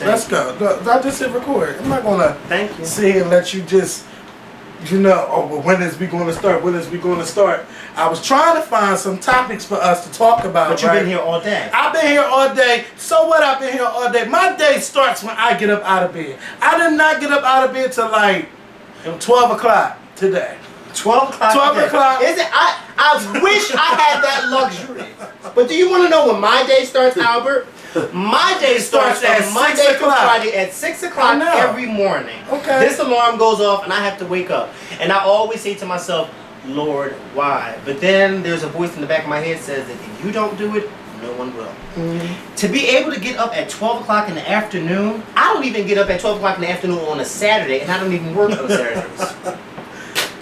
Let's go. Look, I just hit record. I'm not gonna sit here and let you just, oh, well, when is we going to start? When is we going to start? I was trying to find some topics for us to talk about. But you've been here all day. I've been here all day. So what? I've been here all day. My day starts when I get up out of bed. I did not get up out of bed till like 12 o'clock today. 12 o'clock. 12 o'clock. Is it? I wish I had that luxury. But do you want to know when my day starts, Albert? My day starts at Monday through Friday at 6 o'clock every morning. Okay. This alarm goes off and I have to wake up. And I always say to myself, Lord, why? But then there's a voice in the back of my head says that if you don't do it, no one will. Mm-hmm. To be able to get up at 12 o'clock in the afternoon, I don't even get up at 12 o'clock in the afternoon on a Saturday, and I don't even work on Saturdays.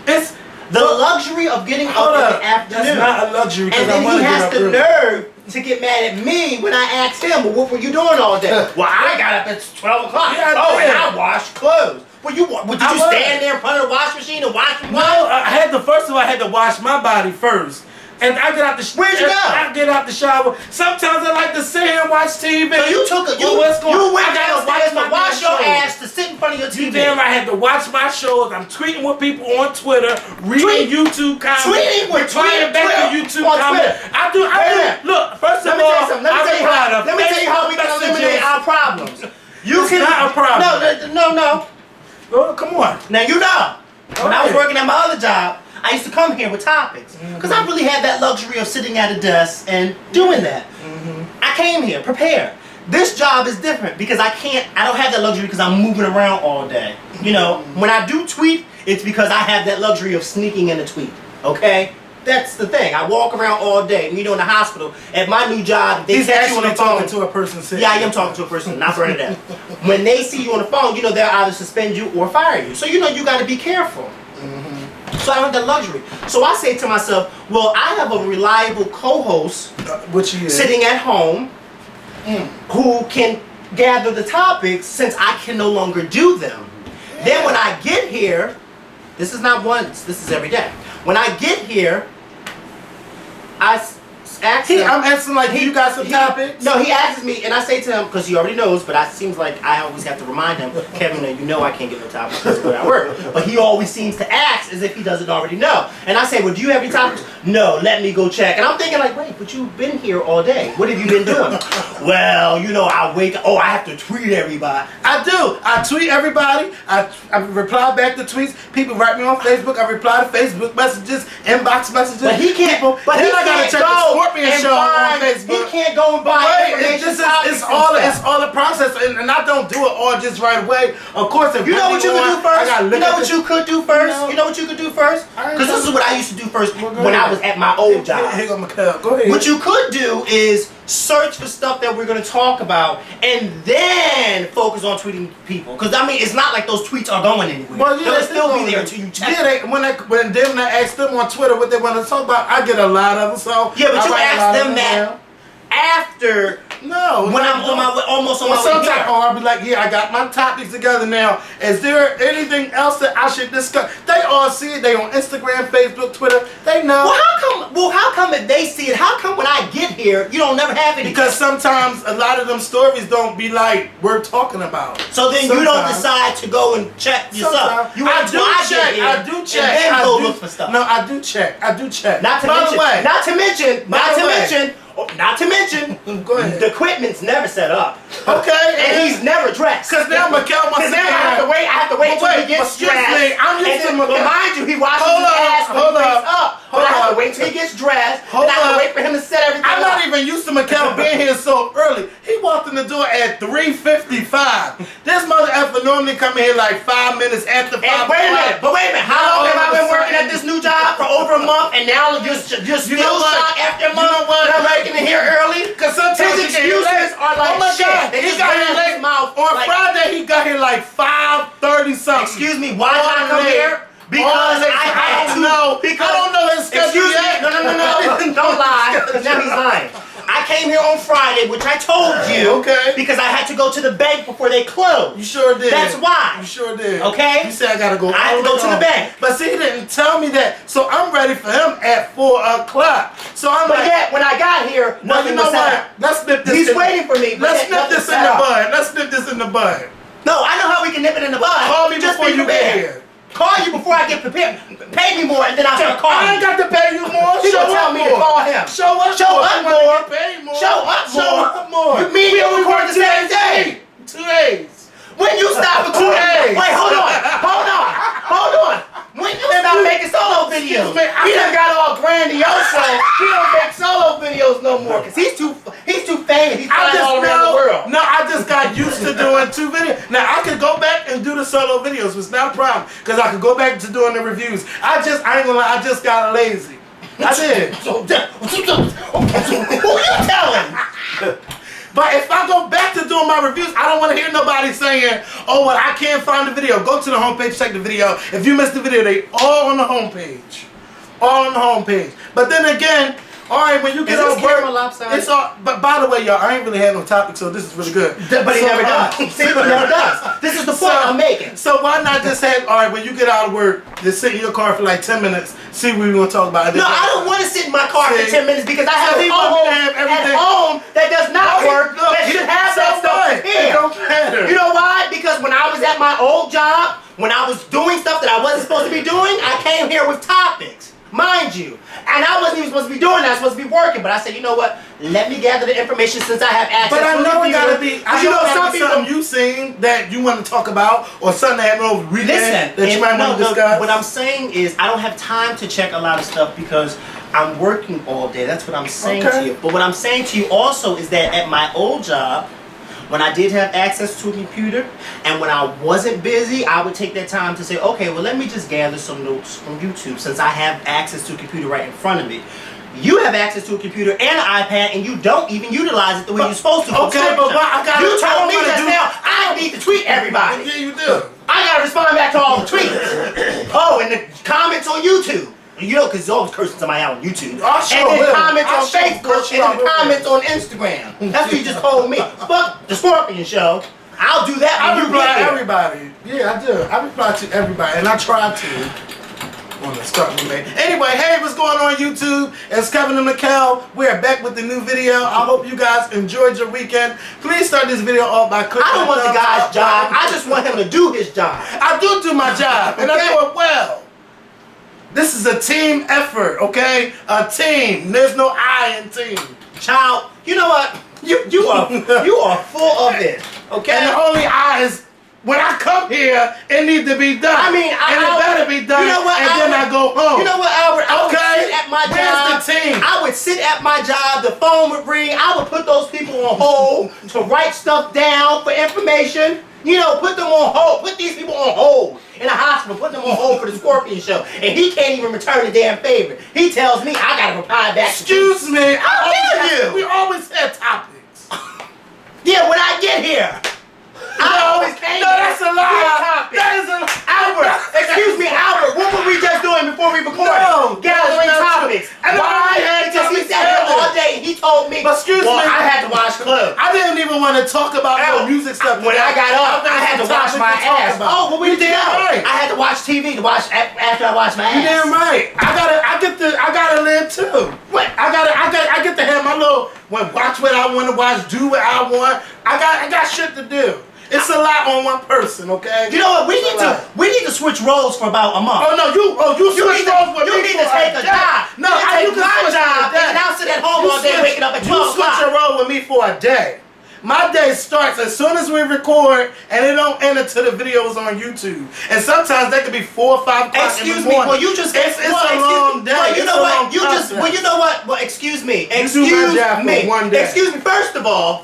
It's the luxury of getting up in the afternoon. That's not a luxury. And then he has the nerve to get mad at me when I ask him, well, what were you doing all day? Well, I got up at 12 o'clock. Yeah, and I washed clothes. Well, did you stand there in front of the wash machine and wash your body? No, first of all, I had to wash my body first. And I get out the shower. Where'd you go? I get out the shower. Sometimes I like to sit here and watch TV. So you went downstairs to wash your ass to sit in front of your TV. You damn right, I had to watch my shows. I'm tweeting with people on Twitter, reading YouTube comments, replying back to YouTube comments. I do. Look, first of all, let me tell you how we can eliminate our problems. It's not a problem. No. Oh, come on. Now you know, when I was working at my other job, I used to come here with topics because I really had that luxury of sitting at a desk and doing that. I came here prepared. This job is different because I don't have that luxury because I'm moving around all day. When I do tweet, it's because I have that luxury of sneaking in a tweet. Okay? That's the thing. I walk around all day. In the hospital, at my new job, they catch you on the phone. Talking to a person. Yeah, I am talking to a person, not Bernadette. When they see you on the phone, they'll either suspend you or fire you. So you got to be careful. So I don't have that luxury. So I say to myself, well, I have a reliable co-host sitting at home who can gather the topics since I can no longer do them. Yeah. Then when I get here, this is not once, this is every day. When I get here, I ask him. I'm asking you got some topics? No, he asks me, and I say to him, because he already knows, but it seems like I always have to remind him, Kevin, I can't get no topics because of where I work. But he always seems to ask as if he doesn't already know. And I say, well, do you have any topics? No, let me go check. And I'm thinking wait, but you've been here all day. What have you been doing? Well, I wake up, I have to tweet everybody. I do. I tweet everybody. I reply back to tweets. People write me on Facebook. I reply to Facebook messages, inbox messages. But he can't. But then I gotta check the Scorpion show on Facebook. He can't go and buy information. It's all a process, and I don't do it all just right away. Of course, if you know what you could do first. You know what you could do first. You know what you could do first. Because this is what I used to do first when I was at my old job. Here go Mikhail. Go ahead. What you could do is search for stuff that we're going to talk about and then focus on tweeting people. Because, it's not like those tweets are going anywhere. Well, they'll still be there until you check. Yeah, when I ask them on Twitter what they want to talk about, I get a lot of them. So yeah, but you ask them that after. No. When I'm almost on my way here. I'll be like, I got my topics together now. Is there anything else that I should discuss? They all see it. They on Instagram, Facebook, Twitter. They know. How come if they see it, how come when I get here, you don't never have anything? Because sometimes a lot of them stories don't be worth talking about. So then you don't decide to go and check yourself. I do check. And then go look for stuff. No, I do check. Not to mention, go ahead. The equipment's never set up. Okay. And he's never dressed. Because now Mikhail wants to I have to wait till he gets dressed. I'm used to Mikhail. But mind you, he washes his ass when he wakes up. But I have to wait till he gets dressed. And I have to wait for him to set everything up. I'm not even used to Mikhail being here so early. He walked in the door at 3:55. This mother effer normally come in here 5 minutes after 5 o'clock. Wait a minute. How long have I been working at this new job? For over a month, and now just still shocked after a month. You know what? I'm making it here early. Because sometimes his excuses are shit. He got here late. On Friday, he got here 5:30 something. Excuse me, why did I come here? Because I don't know his schedule yet. No. Don't lie, because now he's lying. I came here on Friday, which I told you. Okay. Because I had to go to the bank before they closed. You sure did. That's why. You sure did. Okay. You said I gotta go. I had to go to the bank. But see, he didn't tell me that. So I'm ready for him at 4 o'clock. So I'm But like, yet, when I got here, nothing was set up. Let's nip this. He's waiting for me. Let's nip this in the bud. Let's nip this in the bud. No, I know how we can nip it in the bud. Call me Just before be you get prepared. here. Call you before I get prepared. Pay me more, and then I'll start calling. I ain't got to pay you more. You Show gonna tell up me to more. call him? Show up Show more. up You wanna more. get paid more. Show up more. Show up more. You mean you record the same day? 2 days. When you stop for 2 days? Wait, hold on. When you stop making solo videos? Excuse me, He done got all grandiose, so he don't make solo videos no more. Cause he's too famous. He's flying all around the world. No, I just got used to doing 2 videos. Now I could go back and do the solo videos. It's not a problem because I could go back to doing the reviews. I ain't gonna lie. I just got lazy. I did. Who you telling? But if I go back to doing my reviews, I don't want to hear nobody saying, oh, well, I can't find the video. Go to the homepage, check the video. If you missed the video, they all on the homepage. All on the homepage. But then again, all right, when you get off work, it's all, but by the way, y'all, I ain't really had no topic, so this is really good. But he never does. See, but never does. This is the point I'm making. So why not just have, all right, when you get out of work, just sit in your car for like 10 minutes, see what we're going to talk about. No, I don't want to sit in my car for 10 minutes because I have a phone at home that does not work. That should have that stuff here. It don't matter. You know why? Because when I was at my old job, when I was doing stuff that I wasn't supposed to be doing, I came here with topics. Mind you. And I wasn't even supposed to be doing that. I was supposed to be working. But I said, you know what? Let me gather the information since I have access. But I know it gotta be. I know some people, something you seen that you want to talk about, or something that happened over the weekend that you might want to discuss. What I'm saying is, I don't have time to check a lot of stuff because I'm working all day. That's what I'm saying to you. But what I'm saying to you also is that at my old job, when I did have access to a computer, and when I wasn't busy, I would take that time to say, okay, well, let me just gather some notes from YouTube since I have access to a computer right in front of me. You have access to a computer and an iPad, and you don't even utilize it the way you're supposed to. Okay, but I got. You told me just now I need to tweet everybody. Yeah, you do. I gotta respond back to all the tweets. Oh, and the comments on YouTube. You know, because he's always cursing somebody out on YouTube. And then comments on Facebook, and then comments on Instagram. That's what you just told me. Fuck the Scorpion Show. I'll do that when I you reply get to there. everybody. Yeah, I do. I reply to everybody, and I try to. On the start we made. Anyway, hey, what's going on YouTube? It's Kevin and Mikkel. We are back with the new video. I hope you guys enjoyed your weekend. Please start this video off by clicking. I don't want the guy's job. I just want him to do his job. I do my job, and I do it well. This is a team effort, okay? A team. There's no I in team. Child, you know what? You are full of it, okay? And the only I is when I come here, it needs to be done. I mean, it better be done. You know what, and Albert, then I go home. You know what, Albert? I would Okay. sit at my job. Where's the team? I would sit at my job. The phone would ring. I would put those people on hold to write stuff down for information. You know, put them on hold. Put these people on hold in a hospital. Put them on hold for the Scorpion Show. And he can't even return the damn favor. He tells me I gotta reply back. Excuse me. How dare you? We always had topics. Yeah, when I get here. I always came. No, that's a lie. That is a Albert. Excuse me, Albert. What were we just doing before we recorded? No, gathering that's not topics. true. Why? Because he sat here all day and he told me. But excuse me. I had to watch clubs. I didn't even want to talk about no music stuff. When I got up, I had to wash my ass. Oh, well, we did. Right. I had to watch TV to watch after I washed my ass. You damn right. I gotta live too. What? I get to have my little watch what I want to watch, do what I want. I got shit to do. It's a lot on one person, okay? You know what? We need to switch roles for about a month. Oh no, you switch roles with me. You need to take a job. No, you take my job, and I'll sit at home all day waking up at 12 o'clock. You switch your role with me for a day. My day starts as soon as we record, and it don't end until the video is on YouTube. And sometimes that could be 4 or 5 o'clock in the morning. Well, you just it's a long day. Well, you know what? You know what? Well, excuse me. Excuse me. One day. Excuse me. First of all,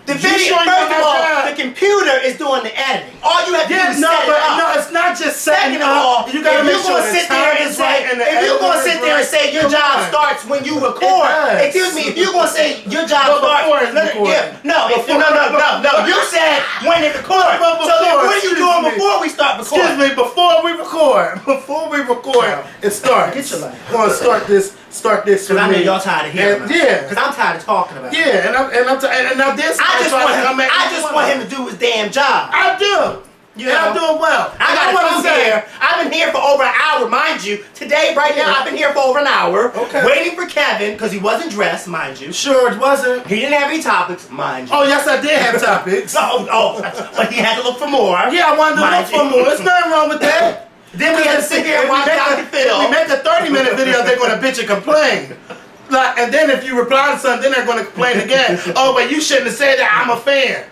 The You video, sure you first want of all, that the computer is doing the editing. All you have to do is set it up. No, it's not just setting Second of all, up. You gotta make if you're sure gonna the sit there time and is right say, and the if you're gonna editing sit is there and right. say your Come job on. starts when you record, does. excuse me, if you're gonna say your job But starts, before it's recording. no, you said when it records. But So then what are you excuse doing me. before we start recording? Excuse me, before we record, it starts. Get your life. We're gonna start this Because I know me. y'all tired of hearing about it. Yeah. Because I'm tired of talking about it. Yeah, and now this. I just want him to do his damn job. I do. You And I know? do it well. I And gotta wanna come say- here. I've been here for over an hour, mind you. Today, right now, I've been here for over an hour. Okay. Waiting for Kevin, because he wasn't dressed, mind you. Sure, it wasn't. He didn't have any topics, mind you. Oh, yes, I did have topics. But he had to look for more. Yeah, I wanted to look Mind for you. more. There's nothing wrong with that. Then we had to sit here and watch Dr. If Phil. we make a 30-minute video, they're going to bitch and complain. Like, and then if you reply to something, then they're going to complain again. Oh, but you shouldn't have said that. I'm a fan.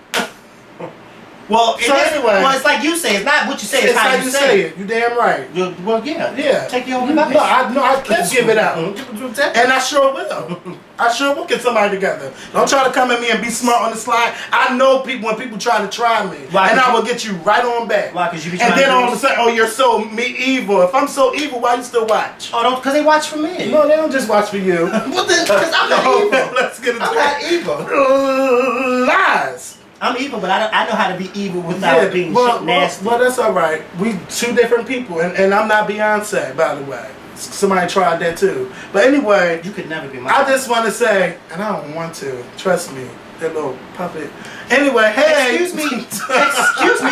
Well, So anyway. well, it's like you say. It's not what you say. It's how you say it. You damn right. Well, yeah. Yeah. Take your own advice. No, I can give it out. And I sure will. I sure will get somebody together. Don't try to come at me and be smart on the slide. I know people when people try to try me. Why, and I will you- get you right on back. Why? Because you be trying And then to all of a sudden, oh, you're so evil. If I'm so evil, why you still watch? Oh, don't, because they watch for me. No, they don't just watch for you. Well, then, because I'm not No, evil. let's get into I'm not evil. lies. I'm evil, but I know how to be evil without being shit nasty. Well, that's all right. We two different people, and I'm not Beyonce, by the way. Somebody tried that too. But anyway, You could never be my. I just want to say, and I don't want to. Trust me, that little puppet. Anyway, hey. Excuse me,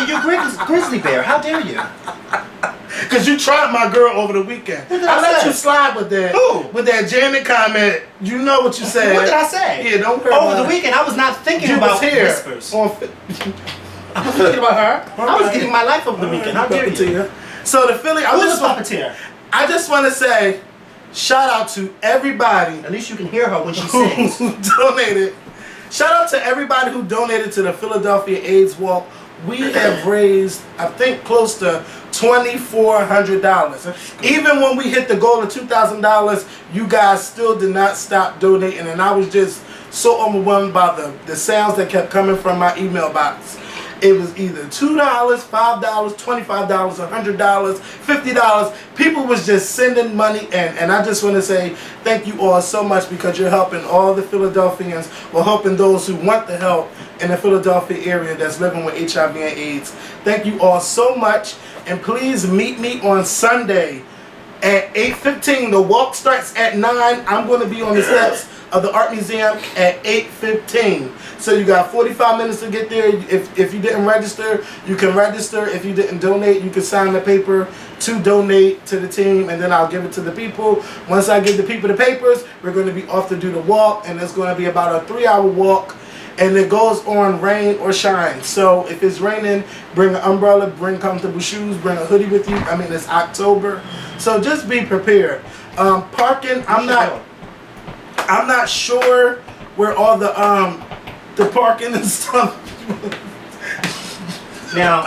you grizzly bear. How dare you? Because you tried my girl over the weekend. What did I I let say? you slide with that. Who? With that Janet comment. You know what you said. What did I say? Yeah, don't worry Over about the it. weekend, I was not thinking You about was here. whispers. On I was thinking about her. I was getting my life over the weekend. How dare you? So the Philly, Who's the puppeteer? I just want to say, shout out to everybody At least you can hear her when she who sings. donated. Shout out to everybody who donated to the Philadelphia AIDS Walk. We have raised, I think, close to $2,400. Even when we hit the goal of $2,000, you guys still did not stop donating, and I was just so overwhelmed by the sounds that kept coming from my email box. It was either $2, $5, $25, $100, $50. People was just sending money in, and I just want to say thank you all so much because you're helping all the Philadelphians, or helping those who want the help in the Philadelphia area that's living with HIV and AIDS. Thank you all so much, and please meet me on Sunday at 8:15. The walk starts at 9. I'm going to be on the steps of the Art Museum at 8:15. So you got 45 minutes to get there. If you didn't register, you can register. If you didn't donate, you can sign the paper to donate to the team, and then I'll give it to the people. Once I give the people the papers, we're going to be off to do the walk, and it's going to be about a 3-hour walk, and it goes on rain or shine. So if it's raining, bring an umbrella, bring comfortable shoes, bring a hoodie with you. I mean, it's October, so just be prepared. Parking, I'm not sure where all the parking and stuff. Now,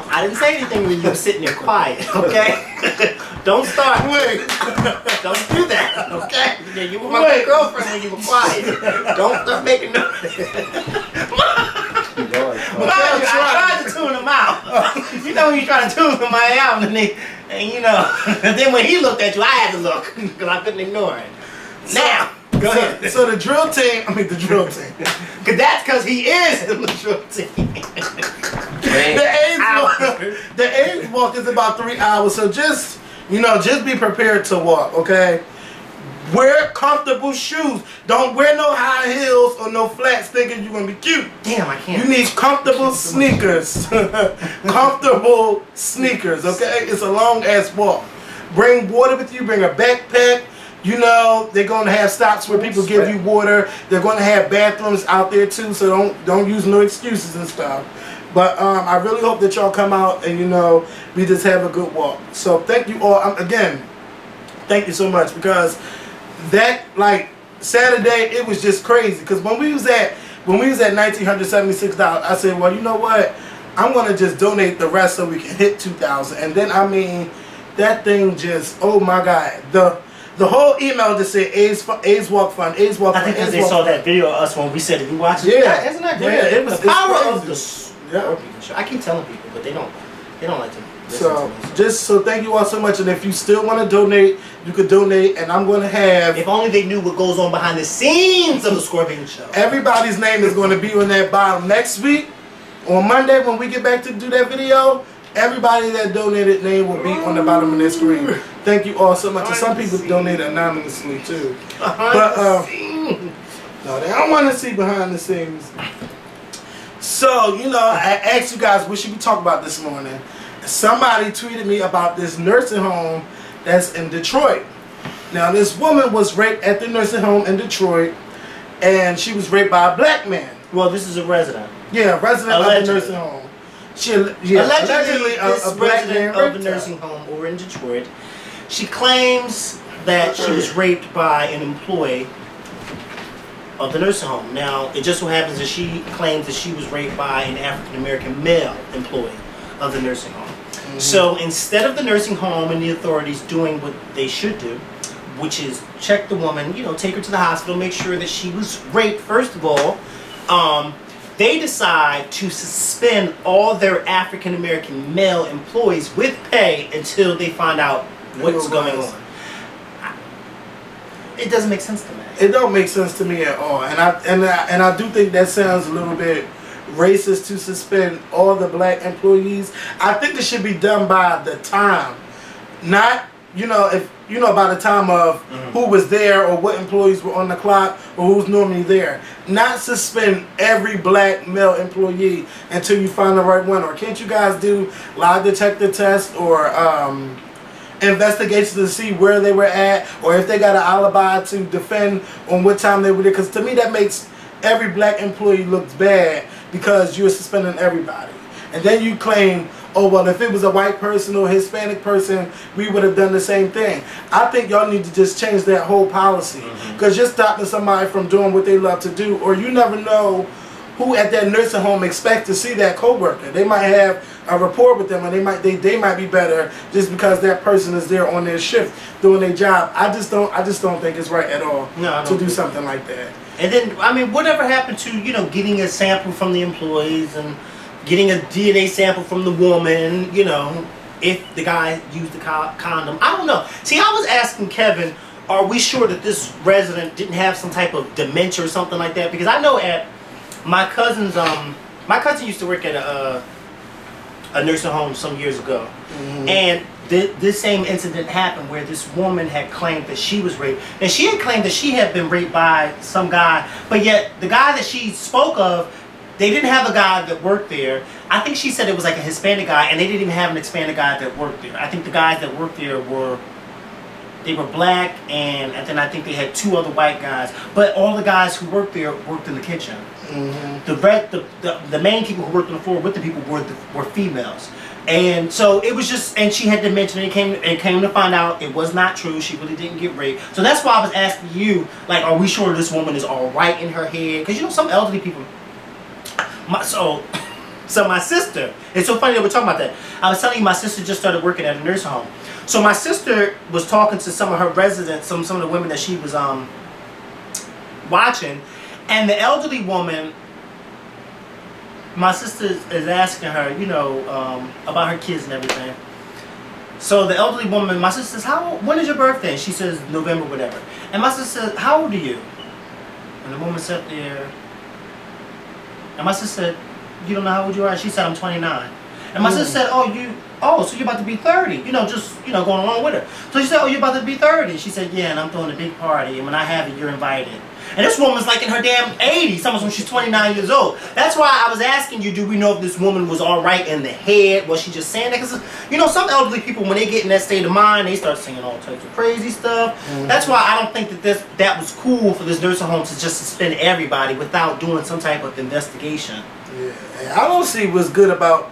I didn't say anything when you were sitting there quiet, okay? Don't start. Wait. Don't do that, okay? Yeah, you were my good girlfriend when you were quiet. Don't start making noise. I tried to tune him out. You know when you try to tune somebody out, and you know, and then when he looked at you, I had to look because I couldn't ignore it. Now, go ahead. So the drill team, Cause that's because he is in the drill team. the AIDS walk is about 3 hours, so just be prepared to walk, okay? Wear comfortable shoes. Don't wear no high heels or no flats thinking you're gonna be cute. Damn, I can't. You need comfortable sneakers. Comfortable sneakers, okay? It's a long ass walk. Bring water with you, bring a backpack. You know, they're going to have stops where people give you water. They're going to have bathrooms out there too, so don't use no excuses and stuff. But I really hope that y'all come out and, we just have a good walk. So thank you all. Again, thank you so much, because that, Saturday, it was just crazy. Because when we was at $1,976, I said, well, you know what? I'm going to just donate the rest so we can hit $2,000. And then, that thing just, oh my God. The whole email just said AIDS Walk Fund, AIDS Walk Fund. I think because AIDS they Walk saw Fund. that video of us when we said if you watch it. Yeah. Isn't that good? Yeah, the power it's of crazy. the Yeah. I keep telling people, but they don't like to listen So, to me. just so thank you all so much. And if you still want to donate, you could donate. And I'm going to have If only they knew what goes on behind the scenes of the Scorpion Show. everybody's name is going to be on that bottom next week. On Monday, when we get back to do that video, everybody that donated name will be on the bottom of the screen. Thank you all so much. And some people donate anonymously too. But no, they don't want to see behind the scenes. So, you know, I asked you guys what should we talk about this morning. Somebody tweeted me about this nursing home that's in Detroit. Now, this woman was raped at the nursing home in Detroit, and she was raped by a black man. Well, this is a resident. Yeah, a resident Allegedly. of the nursing home. Allegedly this a black man resident of raped the her. nursing home over in Detroit, she claims that she was raped by an employee of the nursing home. Now, it just so happens that she claims that she was raped by an African American male employee of the nursing home. Mm-hmm. So instead of the nursing home and the authorities doing what they should do, which is check the woman, you know, take her to the hospital, make sure that she was raped first of all, they decide to suspend all their African American male employees with pay until they find out what's going on. It doesn't make sense to me. It don't make sense to me at all, and I do think that sounds a little bit racist to suspend all the black employees. I think it should be done by the time, not by the time of who was there or what employees were on the clock or who's normally there. Not suspend every black male employee until you find the right one. Or can't you guys do lie detector tests or investigations to see where they were at, or if they got an alibi to defend on what time they were there? Because to me that makes every black employee look bad because you're suspending everybody. And then you claim, oh well, if it was a white person or Hispanic person, we would have done the same thing. I think y'all need to just change that whole policy, because you're stopping somebody from doing what they love to do, or you never know who at that nursing home expect to see that coworker. They might have a rapport with them, and they might be better just because that person is there on their shift doing their job. I just don't think it's right at all to do something like that. And then, I mean, whatever happened to, you know, getting a sample from the employees and getting a DNA sample from the woman, you know, if the guy used the condom? I don't know. See, I was asking Kevin, are we sure that this resident didn't have some type of dementia or something like that? Because I know at my cousin's, my cousin used to work at a nursing home some years ago. And this same incident happened where this woman had claimed that she was raped. And she had claimed that she had been raped by some guy, but yet the guy that she spoke of, they didn't have a guy that worked there. I think she said it was like a Hispanic guy, and they didn't even have an Hispanic guy that worked there. I think the guys that worked there were black, and then I think they had two other white guys. But all the guys who worked there worked in the kitchen. The main people who worked on the floor with the people were females. And so it was just, and she had to mention it, and came to find out it was not true. She really didn't get raped. So that's why I was asking you, like, are we sure this woman is all right in her head? Because, you know, some elderly people, so my sister, it's so funny that we're talking about that. I was telling you, my sister just started working at a nursing home. So my sister was talking to some of her residents, some of the women that she was watching, and the elderly woman, my sister is asking her, you know, about her kids and everything. So the elderly woman, my sister says, when is your birthday? And she says, November, whatever. And my sister says, how old are you? And the woman sat there, and my sister said, you don't know how old you are? She said, I'm 29. And my sister said, so you're about to be 30, you know, just, you know, going along with her. So she said, oh, you're about to be 30. She said, yeah, and I'm throwing a big party, and when I have it, you're invited. And this woman's like in her damn 80s, someone when she's 29 years old. That's why I was asking you, do we know if this woman was all right in the head? Was she just saying that? Because, you know, some elderly people, when they get in that state of mind, they start singing all types of crazy stuff. That's why I don't think that was cool for this nursing home to just suspend everybody without doing some type of investigation. Yeah, I don't see what's good about,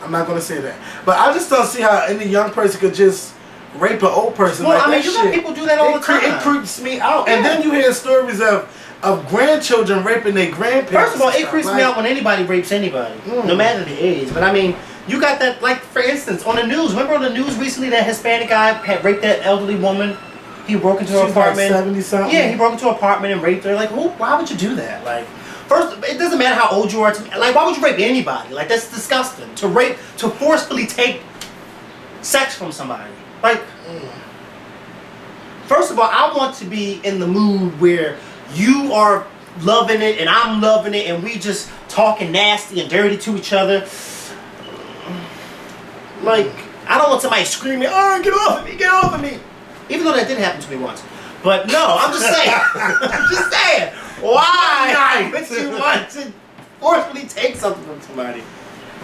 I'm not going to say that, but I just don't see how any young person could just rape an old person like that. Well, I mean, you got people do that all the time. It creeps me out. Yeah. And then you hear stories of grandchildren raping their grandparents. First of all, it creeps me out when anybody rapes anybody, no matter the age. But I mean, you got that, like, for instance, on the news. Remember on the news recently that Hispanic guy had raped that elderly woman He broke into her She's like apartment. 70 something. Yeah, he broke into her apartment and raped her. Like, why would you do that? Like, first, it doesn't matter how old you are. Like, why would you rape anybody? Like, that's disgusting. To forcefully take sex from somebody. Like, first of all, I want to be in the mood where you are loving it and I'm loving it and we just talking nasty and dirty to each other. Like, I don't want somebody screaming, "Oh, get off of me, get off of me." Even though that did happen to me once. But no, I'm just saying. I'm just saying. Why would you want to forcefully take something from somebody?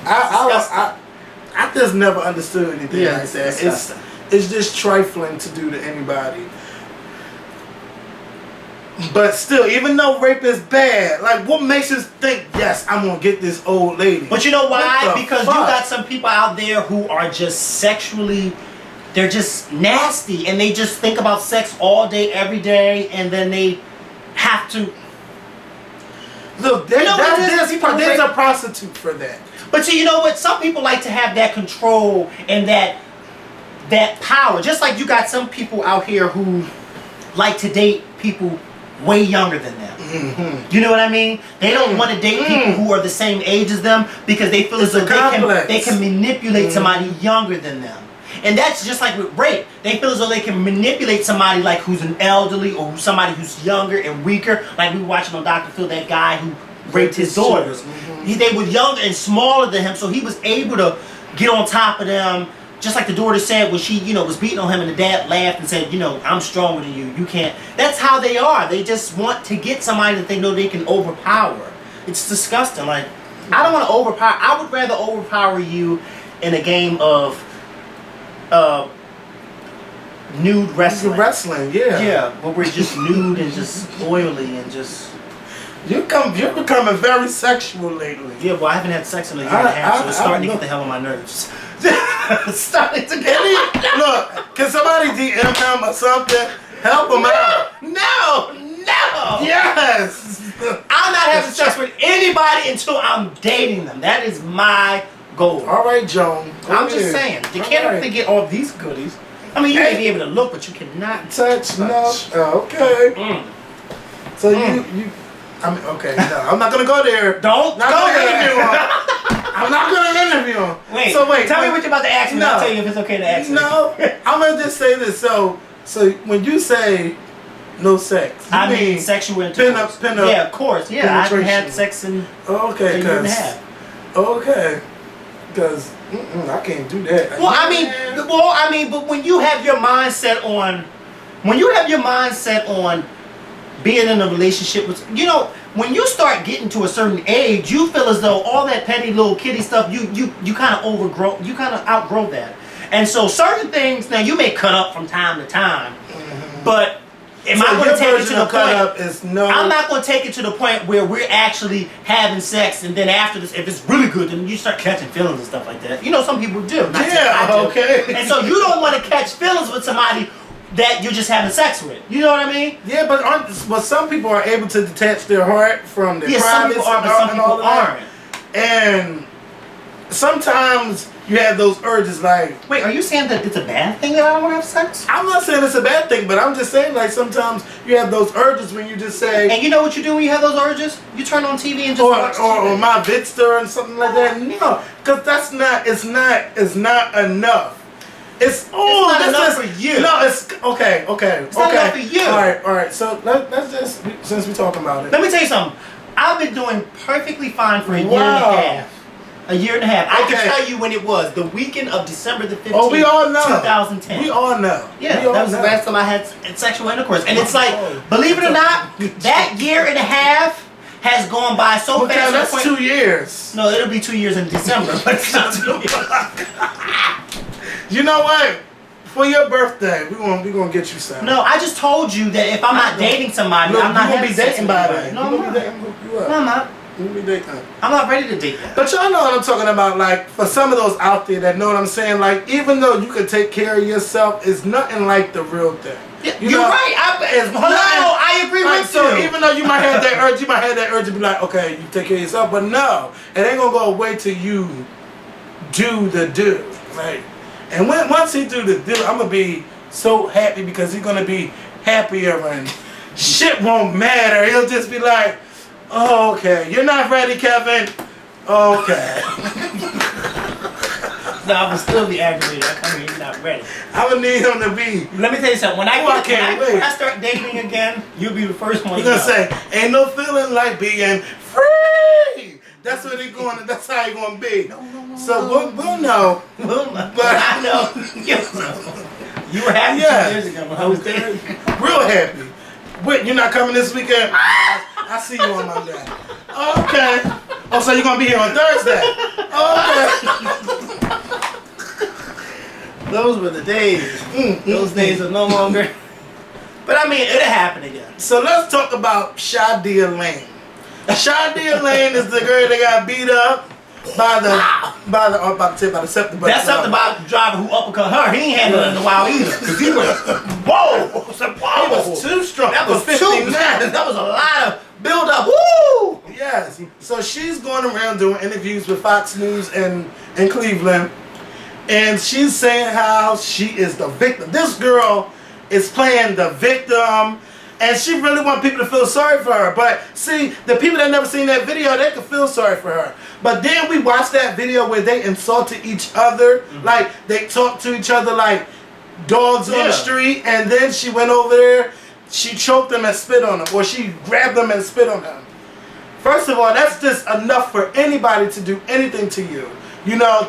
I just never understood anything Yeah, like that. it's It's just trifling to do to anybody. But still, even though rape is bad, like what makes us think, yes, I'm gonna get this old lady? But you know why? What the Because fuck? you got some people out there who are just sexually, they're just nasty and they just think about sex all day, every day, and then they have to. Look, You know what it is? there's a prostitute for that. But you know what? Some people like to have that control and that power. Just like you got some people out here who like to date people way younger than them. Mm-hmm. You know what I mean? They don't want to date people who are the same age as them because they feel as though they can manipulate somebody younger than them. And that's just like with rape. They feel as though they can manipulate somebody like who's an elderly or somebody who's younger and weaker. Like we were watching on Dr. Phil, that guy who raped his daughters. They were younger and smaller than him, so he was able to get on top of them. Just like the daughter said when she, was beating on him and the dad laughed and said, I'm stronger than you. You can't. That's how they are. They just want to get somebody that they know they can overpower. It's disgusting. Like, I don't want to overpower. I would rather overpower you in a game of nude wrestling. Wrestling, yeah. Yeah, but we're just nude and just oily and just... You're becoming very sexual lately. Yeah, well, I haven't had sex in a year and a half, so it's starting to get the hell on my nerves. Starting to get Look, can somebody DM him or something? Help him out. No! Yes. I'm not having sex with anybody until I'm dating them. That is my goal. All right, Joan. I'm just saying, you can't get all these goodies. I mean, you may be able to look, but you cannot touch. No. Oh, okay. So you. I mean, okay. No, I'm not gonna go there. Don't go interview him. I'm not gonna interview him. Wait. So Tell me what you're about to ask me. I'll tell you if it's okay to ask me. No. I'm gonna just say this. So when you say no sex, you I mean sexual intercourse. Pin up. Yeah, of course. Yeah, I haven't had sex in a year and a half. Okay. Because I can't do that. Well, I mean, but when you have your mindset on, being in a relationship with, when you start getting to a certain age, you feel as though all that petty little kitty stuff, you kind of outgrow that. And so certain things, now you may cut up from time to time, but am I going to take it to the point? I'm not going to take it to the point where we're actually having sex, and then after this, if it's really good, then you start catching feelings and stuff like that. Some people do. I do. Okay. And so you don't want to catch feelings with somebody that you're just having sex with. You know what I mean? Yeah, but some people are able to detach their heart from their privacy. Some people are, but some people aren't. And sometimes you have those urges like... Wait, are you saying that it's a bad thing that I don't want to have sex? I'm not saying it's a bad thing, but I'm just saying like sometimes you have those urges when you just say... And you know what you do when you have those urges? You turn on TV and just watch TV. Or my Vidster and something like that. No, because it's not enough. It's not enough for you. No, it's okay. It's not enough for you. All right. So let's just, since we're talking about it. Let me tell you something. I've been doing perfectly fine for a year and a half. A year and a half. I can tell you when it was. The weekend of December the 15th, we all know. 2010. We all know. Yeah, that was the last time I had sexual intercourse. And it's like, believe it or not, that year and a half has gone by so fast. That's 2 years. No, it'll be 2 years in December, but it's not 2 years. You know what? For your birthday, we're gonna get you something. No, I just told you that if I'm not dating somebody, I'm not gonna be dating somebody. No, I'm not. I'm not ready to date that. But y'all know what I'm talking about. Like for some of those out there that know what I'm saying. Like even though you can take care of yourself, it's nothing like the real thing. Yeah, you're right. I agree with you. So even though you might have that urge, to be like, okay, you take care of yourself. But no, it ain't gonna go away till you do the do. Like. And once he do the deal, I'm gonna be so happy because he's gonna be happier and shit won't matter. He'll just be like, oh, okay, you're not ready, Kevin. Okay. No, I would still be aggravated. I mean, he's not ready. I would need him to be. Let me tell you something. When I wait. start dating again, you'll be the first one. He's gonna say, ain't no feeling like being free. That's what he going. That's how he gonna be. So we'll know. But I know. You were happy 2 years ago when I was there. Real happy. Wait, you're not coming this weekend? I see you on Monday. Okay. Oh, so you're gonna be here on Thursday? Okay. Those were the days. Those days are no longer. But I mean, it'll happen again. So let's talk about Shidea Lane. Shidea Lane is the girl that got beat up by the septic. That's something about the driver who uppercut her. He ain't handling it in a while either. Cause he was, whoa, He was too strong. That was 59. That was a lot of build up. Woo! Yes. So she's going around doing interviews with Fox News in Cleveland, and she's saying how she is the victim. This girl is playing the victim. And she really wants people to feel sorry for her. But see, the people that never seen that video, they could feel sorry for her. But then we watched that video where they insulted each other. Like, they talked to each other like dogs on the street. And then she went over there, she choked them and spit on them. Or she grabbed them and spit on them. First of all, that's just enough for anybody to do anything to you. You know,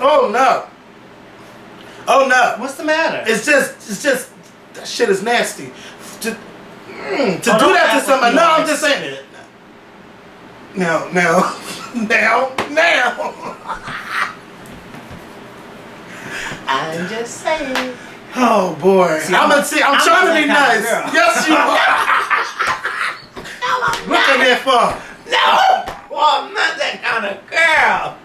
oh no. Oh no. What's the matter? It's just, that shit is nasty. To do that to somebody. No, I'm just saying it. Now. I'm just saying. Oh boy. See, I'm trying to be nice. Yes, you are. Look at that for. No! Well, I'm not that kind of girl.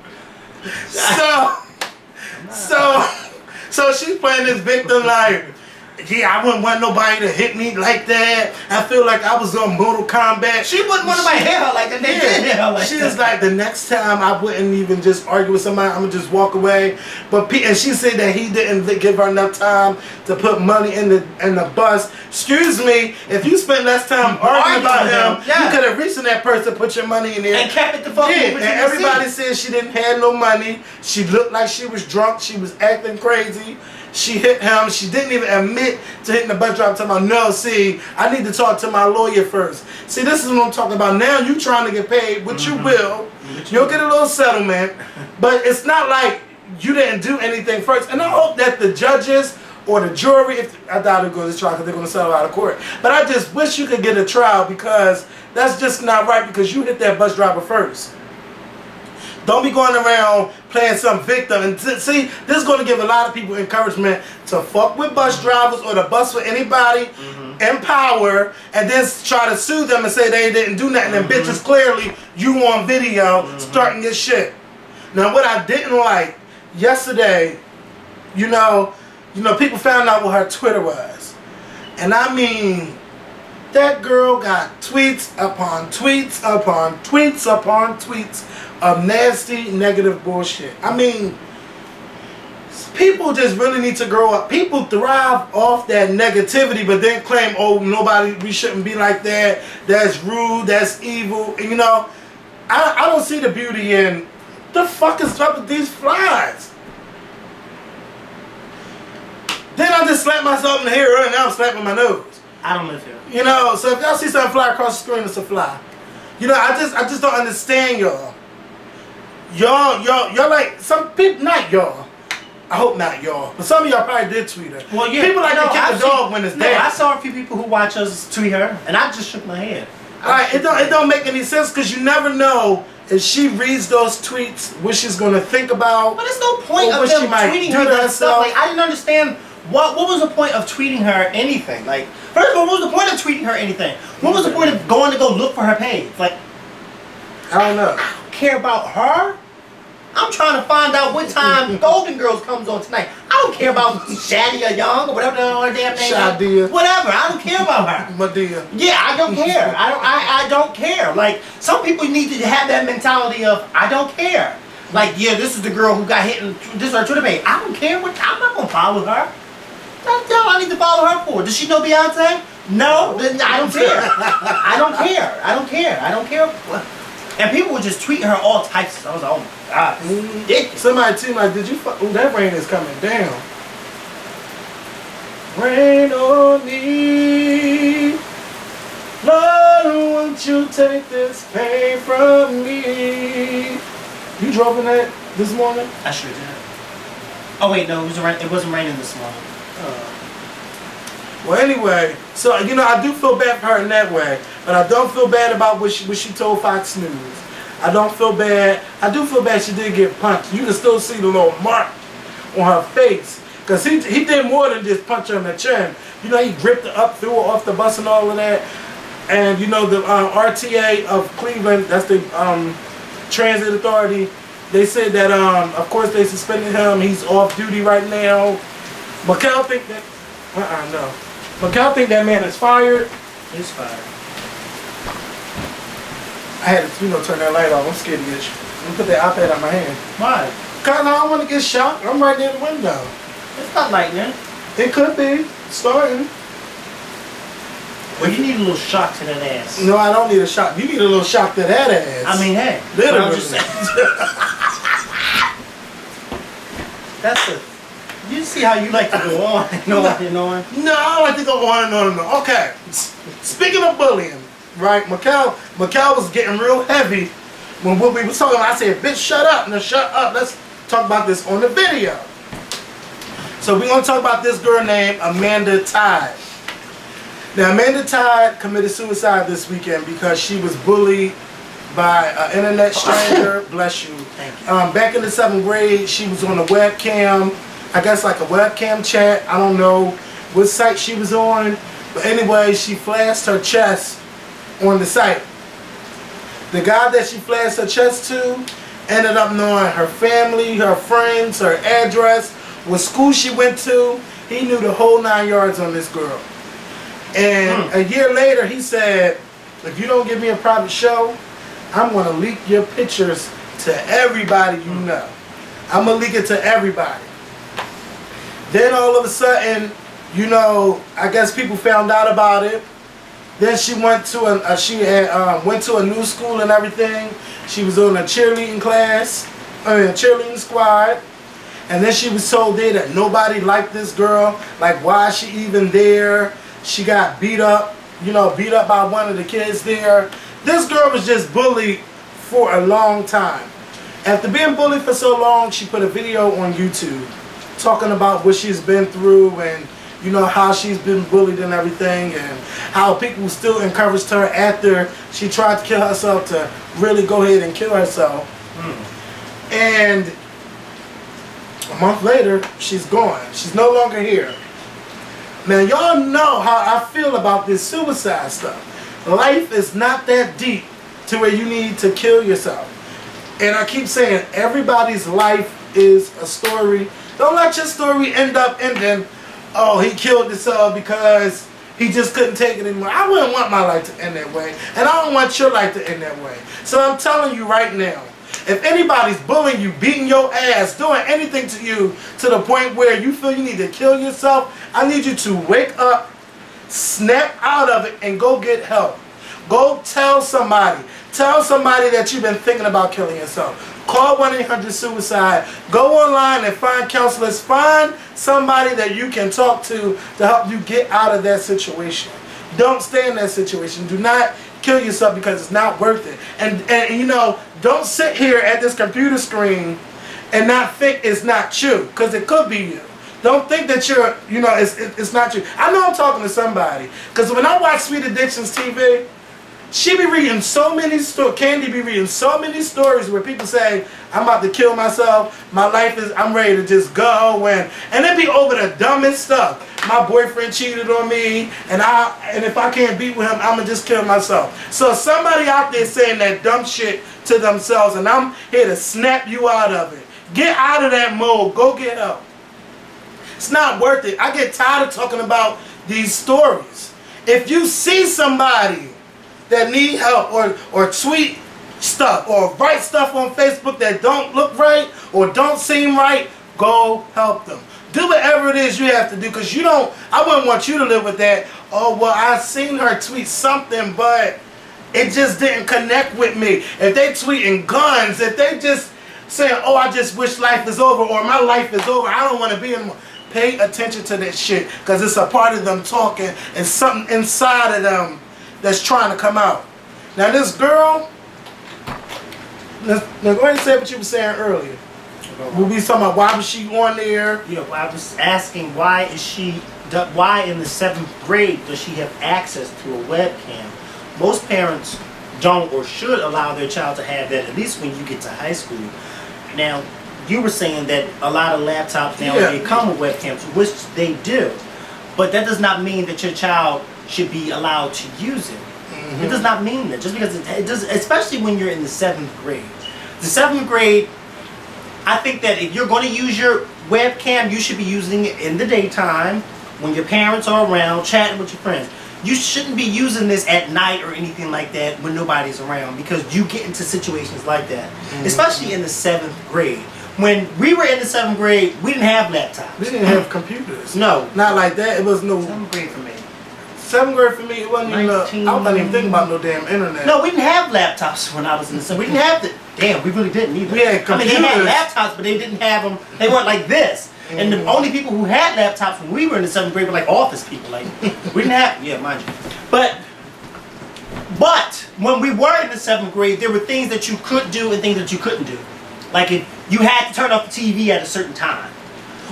So she's playing this victim like, yeah, I wouldn't want nobody to hit me like that. I feel like I was on Mortal Kombat. She wouldn't want nobody to hit her like that. They did hit her like she that. was like, the next time I wouldn't even just argue with somebody. I'm going to just walk away. And she said that he didn't give her enough time to put money in the bus. Excuse me, if you spent less time arguing about him, you could have reached that person, put your money in there. And kept it the fuck and everybody said she didn't have no money. She looked like she was drunk. She was acting crazy. She hit him. She didn't even admit to hitting the bus driver. Talking about, no, see, I need to talk to my lawyer first. See, this is what I'm talking about. Now you trying to get paid, which you will. You'll get a little settlement. But it's not like you didn't do anything first. And I hope that the judges or the jury, I doubt it goes to trial because they're going to settle out of court. But I just wish you could get a trial because that's just not right because you hit that bus driver first. Don't be going around playing some victim. And see, this is going to give a lot of people encouragement to fuck with bus drivers or to bus with anybody in power and then try to sue them and say they didn't do nothing. And bitches, clearly, you on video starting this shit. Now, what I didn't like yesterday, you know, people found out what her Twitter was. And I mean, that girl got tweets upon tweets upon tweets upon tweets of nasty, negative bullshit. I mean, people just really need to grow up. People thrive off that negativity, but then claim, oh, we shouldn't be like that. That's rude, that's evil. And you know, I don't see the beauty in the fuck is up with these flies. Then I just slapped myself in the hair and now I'm slapping my nose. I don't live here. You know, so if y'all see something fly across the screen, it's a fly. You know, I just don't understand y'all. Y'all like, some people, not y'all. I hope not y'all. But some of y'all probably did tweet her. Well, yeah. People like to kick the dog when it's dead. I saw a few people who watch us tweet her, and I just shook my head. Alright, it don't make any sense because you never know if she reads those tweets, what she's gonna think about. But there's no point of them tweeting her that stuff. Like, I didn't understand what was the point of tweeting her anything. Like, first of all, what was the point of tweeting her anything? What was the point of going to go look for her page? Like, I don't know. I don't care about her. I'm trying to find out what time Golden Girls comes on tonight. I don't care about Shidea Young or whatever her damn name is. Shidea. Whatever. I don't care about her. Madea. Yeah, I don't care. I don't care. Like, some people need to have that mentality of I don't care. Like, yeah, this is the girl who got hit in this is her Twitter page. I don't care what. I'm not gonna follow her. What the hell I need to follow her for? Does she know Beyonce? No, then I don't care. I don't care. I don't care. I don't care. And people would just tweet her all types. I was like, oh my god, this is ridiculous. Somebody too like, did you? Ooh, that rain is coming down. Rain on me, Lord, won't you take this pain from me? You drove in that this morning? I sure did. Oh wait, no, it wasn't raining this morning. Well, anyway, so I do feel bad for her in that way, but I don't feel bad about what she told Fox News. I don't feel bad. I do feel bad she did get punched. You can still see the little mark on her face. Because he did more than just punch her in the chin. He gripped her up, threw her off the bus and all of that. And, the RTA of Cleveland, that's the transit authority, they said that, of course, they suspended him. He's off duty right now. Mikkel think that, no. Mikkel think that man is fired. He's fired. I had to, turn that light off. I'm scared to get you. Let me put that iPad out my hand. Why? Because I don't want to get shot. I'm right near the window. It's not lightning. It could be. Starting. Well, you need a little shock to that ass. No, I don't need a shock. You need a little shock to that ass. I mean, hey. Literally. I'm just saying. That's a... You see how you like to go on and on and on? No, I like to go on and on and on. Okay. Speaking of bullying, right? Mikkel was getting real heavy when we were talking about. I said, bitch, shut up. Now shut up. Let's talk about this on the video. So we're going to talk about this girl named Amanda Todd. Now, Amanda Todd committed suicide this weekend because she was bullied by an internet stranger. Bless you. Thank you. Back in the 7th grade, she was on a webcam. I guess like a webcam chat. I don't know what site she was on. But anyway, she flashed her chest on the site. The guy that she flashed her chest to ended up knowing her family, her friends, her address, what school she went to. He knew the whole 9 yards on this girl. And a year later, he said, if you don't give me a private show, I'm going to leak your pictures to everybody you know. I'm going to leak it to everybody. Then all of a sudden, I guess people found out about it. Then she went to went to a new school and everything. She was on a cheerleading class, a cheerleading squad. And then she was told there that nobody liked this girl. Like, why is she even there? She got beat up, beat up by one of the kids there. This girl was just bullied for a long time. After being bullied for so long, she put a video on YouTube talking about what she's been through and, how she's been bullied and everything, and how people still encouraged her after she tried to kill herself to really go ahead and kill herself. And a month later, she's gone. She's no longer here. Now, y'all know how I feel about this suicide stuff. Life is not that deep to where you need to kill yourself. And I keep saying, everybody's life is a story. Don't let your story end up ending, oh, he killed himself because he just couldn't take it anymore. I wouldn't want my life to end that way. And I don't want your life to end that way. So I'm telling you right now, if anybody's bullying you, beating your ass, doing anything to you to the point where you feel you need to kill yourself, I need you to wake up, snap out of it, and go get help. Go tell somebody. Tell somebody that you've been thinking about killing yourself. Call 1-800-SUICIDE. Go online and find counselors. Find somebody that you can talk to help you get out of that situation. Don't stay in that situation. Do not kill yourself because it's not worth it. And don't sit here at this computer screen and not think it's not you, because it could be you. Don't think that you're, it's not you. I know I'm talking to somebody, because when I watch Sweet Addictions TV, she be reading so many stories, Candy be reading so many stories where people say, I'm about to kill myself, my life is, I'm ready to just go, and it be over the dumbest stuff. My boyfriend cheated on me, and if I can't be with him, I'm going to just kill myself. So somebody out there saying that dumb shit to themselves, and I'm here to snap you out of it. Get out of that mode. Go get help. It's not worth it. I get tired of talking about these stories. If you see somebody that need help or tweet stuff or write stuff on Facebook that don't look right or don't seem right, go help them. Do whatever it is you have to do, because I wouldn't want you to live with that. Oh, well, I seen her tweet something, but it just didn't connect with me. If they tweeting guns, if they just saying, oh, I just wish life is over, or my life is over, I don't want to be anymore. Pay attention to that shit, because it's a part of them talking and something inside of them that's trying to come out. Now this girl, now go ahead and say what you were saying earlier. We be talking about why was she on there? Yeah, well, I was asking why in the 7th grade does she have access to a webcam? Most parents don't or should allow their child to have that, at least when you get to high school. Now, you were saying that a lot of laptops now they come with webcams, which they do, but that does not mean that your child should be allowed to use it. It does not mean that, just because it does, especially when you're in the 7th grade. The 7th grade, I think that if you're going to use your webcam, you should be using it in the daytime when your parents are around, chatting with your friends. You shouldn't be using this at night or anything like that when nobody's around, because you get into situations like that, especially in the 7th grade. When we were in the 7th grade, we didn't have laptops. We didn't have computers. No. Not like that. It was no... 7th grade for me. 7th grade for me, it wasn't even... I wasn't even thinking about no damn internet. No, we didn't have laptops when I was in the 7th. We didn't have the... Damn, we really didn't either. We had computers. I mean, they had laptops, but they didn't have them... They weren't like this. And the only people who had laptops when we were in the 7th grade were like office people. Like, we didn't have... Yeah, mind you. But when we were in the 7th grade, there were things that you could do and things that you couldn't do. Like if you had to turn off the TV at a certain time.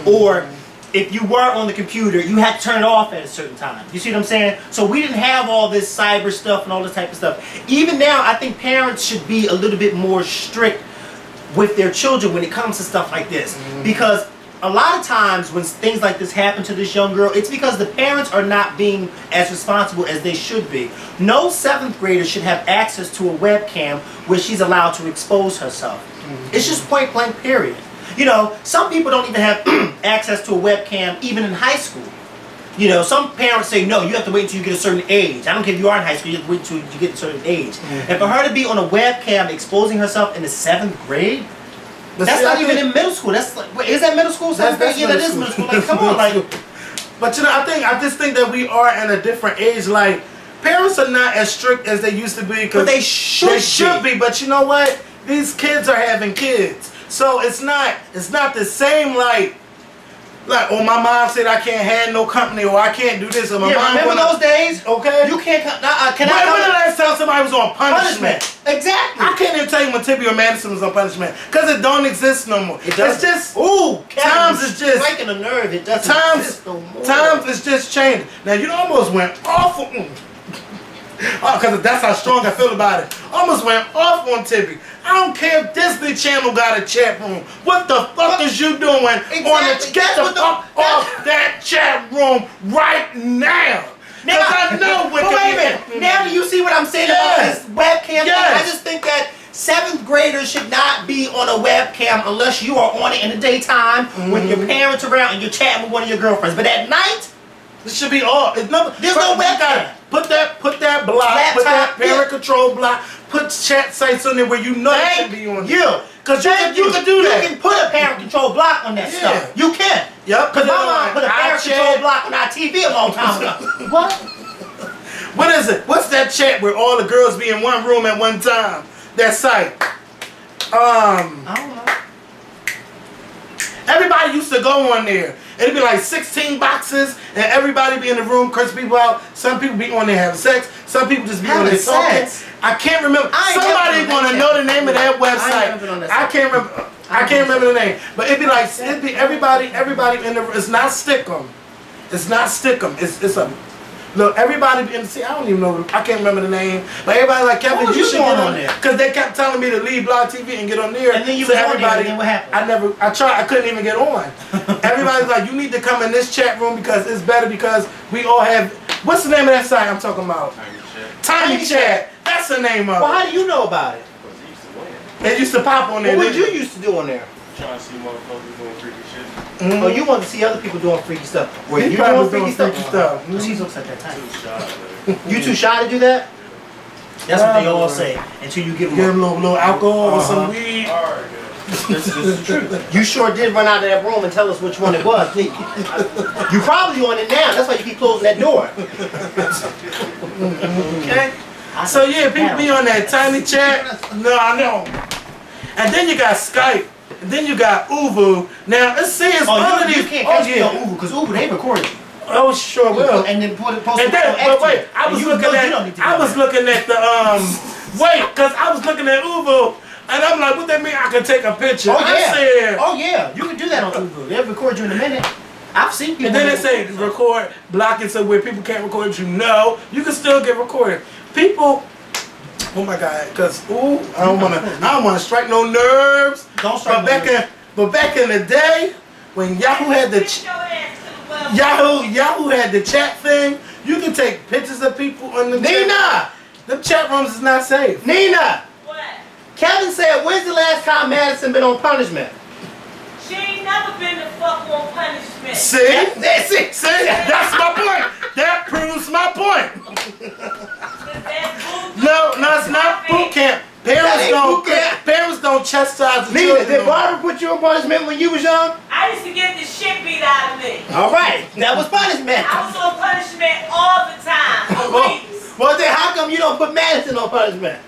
Or if you were on the computer, you had to turn it off at a certain time. You see what I'm saying? So we didn't have all this cyber stuff and all this type of stuff. Even now, I think parents should be a little bit more strict with their children when it comes to stuff like this. Because a lot of times when things like this happen to this young girl, it's because the parents are not being as responsible as they should be. No 7th grader should have access to a webcam where she's allowed to expose herself. It's just point blank period. You know, some people don't even have access to a webcam even in high school. You know, some parents say, no, you have to wait until you get a certain age. I don't care if you are in high school, you have to wait until you get a certain age. And for her to be on a webcam exposing herself in the 7th grade, that's not even in middle school. That's like, wait, is that middle school? 7th grade? Yeah, that is middle school. Like, come on, like. But you know, I just think that we are in a different age. Like, parents are not as strict as they used to be. But they should be. But you know what? These kids are having kids, so it's not the same. Like, oh, my mom said I can't have no company, or I can't do this, or my mom. Remember those days? Okay. You can't. When the last time somebody was on punishment? Exactly. I can't even tell you when Tibby or Madison was on punishment, because it don't exist no more. It does. It's just times is just breaking a nerve. It doesn't exist no more. Times is just changing. Now you almost went off. Because that's how strong I feel about it. Almost went off on Tibby. I don't care if Disney Channel got a chat room. What the fuck is you doing on the get the fuck off that chat room right now? Because I know what. Wait a minute. Now do you see what I'm saying about this webcam thing? I just think that 7th graders should not be on a webcam unless you are on it in the daytime when your parents are around and you're chatting with one of your girlfriends. But at night, this should be all. There's no webcam. Put that block, laptop, put that parent control block, put chat sites on there where you know it should be on there. Because you can do that. You can put a parent control block on that stuff. You can. Yep. Because my mom put a parent control block on our TV a long time ago. What? What is it? What's that chat where all the girls be in one room at one time? That site. I don't know. Everybody used to go on there. It'd be like 16 boxes, and everybody be in the room, curse people out. Some people be on there having sex. Some people just be on there talking. I can't remember. Somebody gonna know the name of that website. I can't remember. I can't remember the name. But it'd be everybody in the. It's not Stickum. It's not Stickum. It's a. Look, everybody in the I don't even know. I can't remember the name. But everybody like Kevin, you should get on there because they kept telling me to leave Blog TV and get on there. And then you was everybody. On there, and then what happened? I tried. I couldn't even get on. Everybody's like, you need to come in this chat room because it's better because we all have. What's the name of that site I'm talking about? Tiny Chat. That's the name of it. Well, how do you know about it? They used to pop on there. What did you used to do on there? Trying to see motherfuckers doing freaky shit. Oh, you want to see other people doing freaky stuff? Were you doing freaky stuff? She looks like that type. Too shy, man. You too shy to do that? That's what they all say until you give Give them him a little alcohol or some weed. Alright, This is the truth. You sure did run out of that room and tell us which one it was, didn't you? You probably on it now. That's why you keep closing that door. Okay? So yeah, people be on that tiny chat. No, I know. And then you got Skype. And then you got Uvu. Now it says all of you these. can't Oh catch me on yeah. Uvu because Uvu they recorded you. Oh sure will. And then post And it then, on but wait, I was looking at the wait, cause I was looking at Uvu, and I'm like, what that mean? I can take a picture. Oh yeah. I said, Oh yeah. You can do that on Uvu. They'll record you in a minute. I've seen people. and then they say record, block it so where people can't record you. No, you can still get recorded. People, oh my God, cause I don't wanna strike no nerves. Don't strike But back in the day, when Yahoo had the Yahoo had the chat thing, you can take pictures of people on the Nina! Them chat rooms is not safe. Nina! What? Kevin said, when's the last time Madison been on punishment? She ain't never been the fuck on punishment. See? That's my point. That proves my point. No, it's not boot camp. Parents don't chastise the Nina, children. did Barbara put you on punishment when you was young? I used to get the shit beat out of me. All right, that was punishment. I was on punishment all the time, for weeks. Well, then how come you don't put Madison on punishment?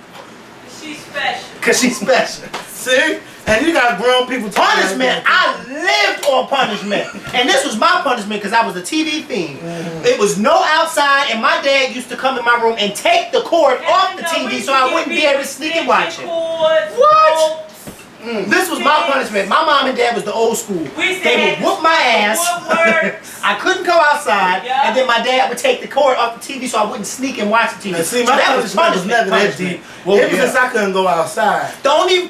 She's special. Because she's special. See? And you got grown people talking Punishment, I lived on punishment. And this was my punishment because I was a TV fiend. It was no outside, and my dad used to come in my room and take the cord off the TV so I wouldn't be able to sneak and watch it. What? This was my punishment. My mom and dad was the old school. They would whoop my ass. I couldn't go outside, and then my dad would take the cord off the TV so I wouldn't sneak and watch the TV. And see, so my that was punishment was never that deep. It was just I couldn't go outside. The only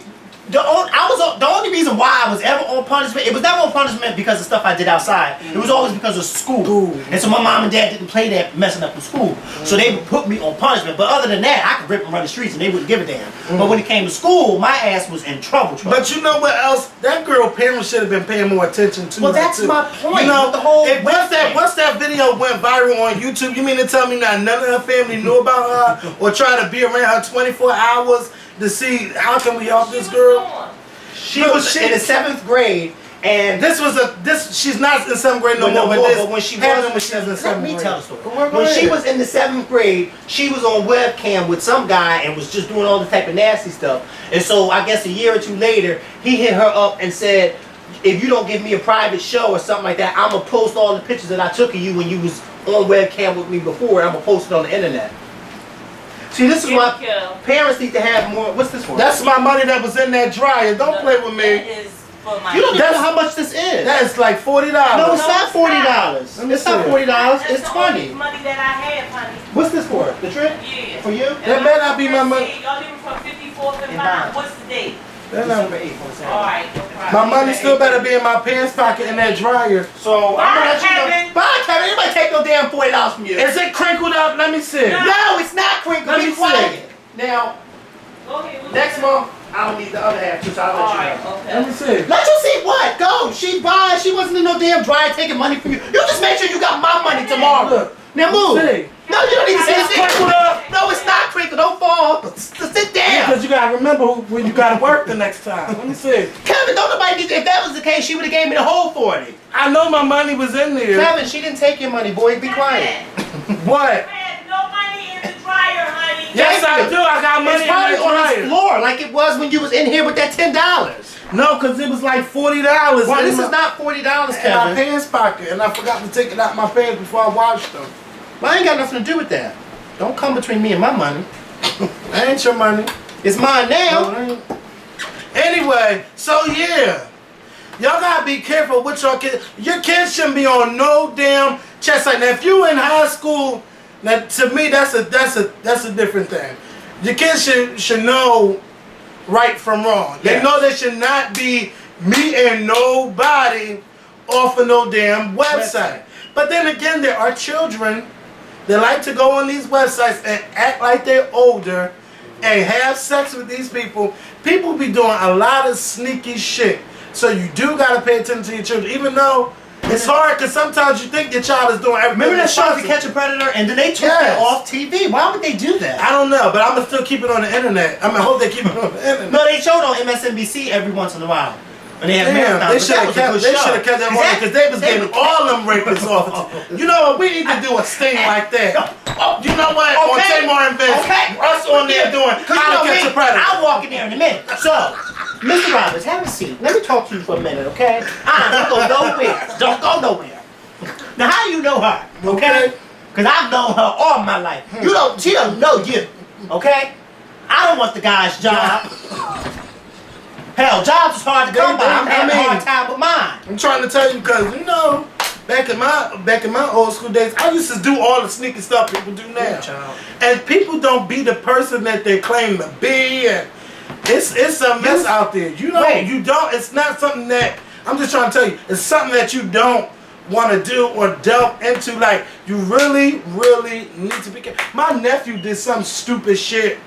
reason why I was ever on punishment, it was never on punishment because of stuff I did outside. It was always because of school. And so my mom and dad didn't play that messing up with school. So they would put me on punishment. But other than that, I could rip and run the streets and they wouldn't give a damn. But when it came to school, my ass was in trouble. But you know what else? That girl parents should have been paying more attention to. Well, that's too. my point. You know, the whole once that video went viral on YouTube, you mean to tell me that none of her family knew about her or try to be around her 24 hours to see how can we help this girl? She was in the 7th grade, and she's not in 7th grade no more. But when she was in 7th let me grade. tell the story. When she was in the 7th grade, she was on webcam with some guy and was just doing all this type of nasty stuff. And so I guess a year or two later, he hit her up and said, if you don't give me a private show or something like that, I'm gonna post all the pictures that I took of you when you was on webcam with me before, and I'm gonna post it on the internet. See, this is why parents need to have more. What's this for? That's my money that was in that dryer. Don't play with me. That is for my You don't even know how much this is. That is like $40. No, it's not $40. It's not $40. It's That's the $20. only money that I have, honey. What's this for? The trip? Yeah. For you? That better not be my money. Y'all leaving from 54th and And 5. What's the date? December 8th on Saturday. Alright, no problem. My money still better be in my pants pocket in that dryer. So I'm gonna let you know. Kevin. Bye, Kevin. Anybody take no damn $40 from you? Is it crinkled up? Let me see. No, it's not crinkled. Let me Be quiet. Now, Go ahead. next month I'll need the other half too, so I'll let Alright, you know. okay. Let me see. Let you see what? Go. She buying. She wasn't in no damn dryer taking money from you. You just make sure you got my money tomorrow. Look. Now move. See. No, you don't even see It's it. crinkled up. No, it's not crinkled. Don't fall. Sit down. Because you gotta remember when you gotta work the next time. Let me see. Kevin, don't nobody need. If that was the case, she would have gave me the whole 40. I know my money was in there. Kevin, she didn't take your money, boy. Be quiet. What? I had no money in the dryer, honey. Yes, I do. I got money It's probably in on the the dryer. floor like it was when you was in here with that $10. No, because it was like $40. Well, in this my- is not $40, in my Kevin. pants pocket, and I forgot to take it out my pants before I washed them. Well, I ain't got nothing to do with that. Don't come between me and my money. That ain't your money. It's mine now. No, it ain't. Anyway, so yeah. Y'all gotta be careful with your kids. Your kids shouldn't be on no damn chest site. Now, if you in high school, now to me that's a different thing. Your kids should know right from wrong. They Yes. know they should not be meeting nobody off of no damn website. But then again, there are children that like to go on these websites and act like they're older and have sex with these people. People be doing a lot of sneaky shit. So you do gotta pay attention to your children, even though It's hard because sometimes you think your child is doing everything. Remember that show, To possible. Catch a Predator, and then they took Yes. it off TV. Why would they do that? I don't know, but I'm gonna still keep it on the internet. I hope they keep it on the internet. No, they showed on MSNBC every once in a while. And they had Damn, marathons, they but should that have was a kept, good they show. should have kept that on because they was getting all them rapists off. You know what? We need to do a sting like that. You know what? On Tamar and Vince, us on there doing How to Catch a Predator. I'll walk in there in a minute. So, Mr. Roberts, have a seat. Let me talk to you for a minute, okay? Don't go nowhere. Don't go nowhere. Now, how do you know her? Okay? Because I've known her all my life. She don't know you. Okay? I don't want the guy's job. Hell, jobs is hard to come by. I'm having a hard time with mine. I'm trying to tell you because you know, back in my old school days, I used to do all the sneaky stuff people do now. And people don't be the person that they claim to be, and it's a mess out there. You know, you don't. It's not something that I'm just trying to tell you. It's something that you don't want to do or delve into. Like you really, really need to be careful. My nephew did some stupid shit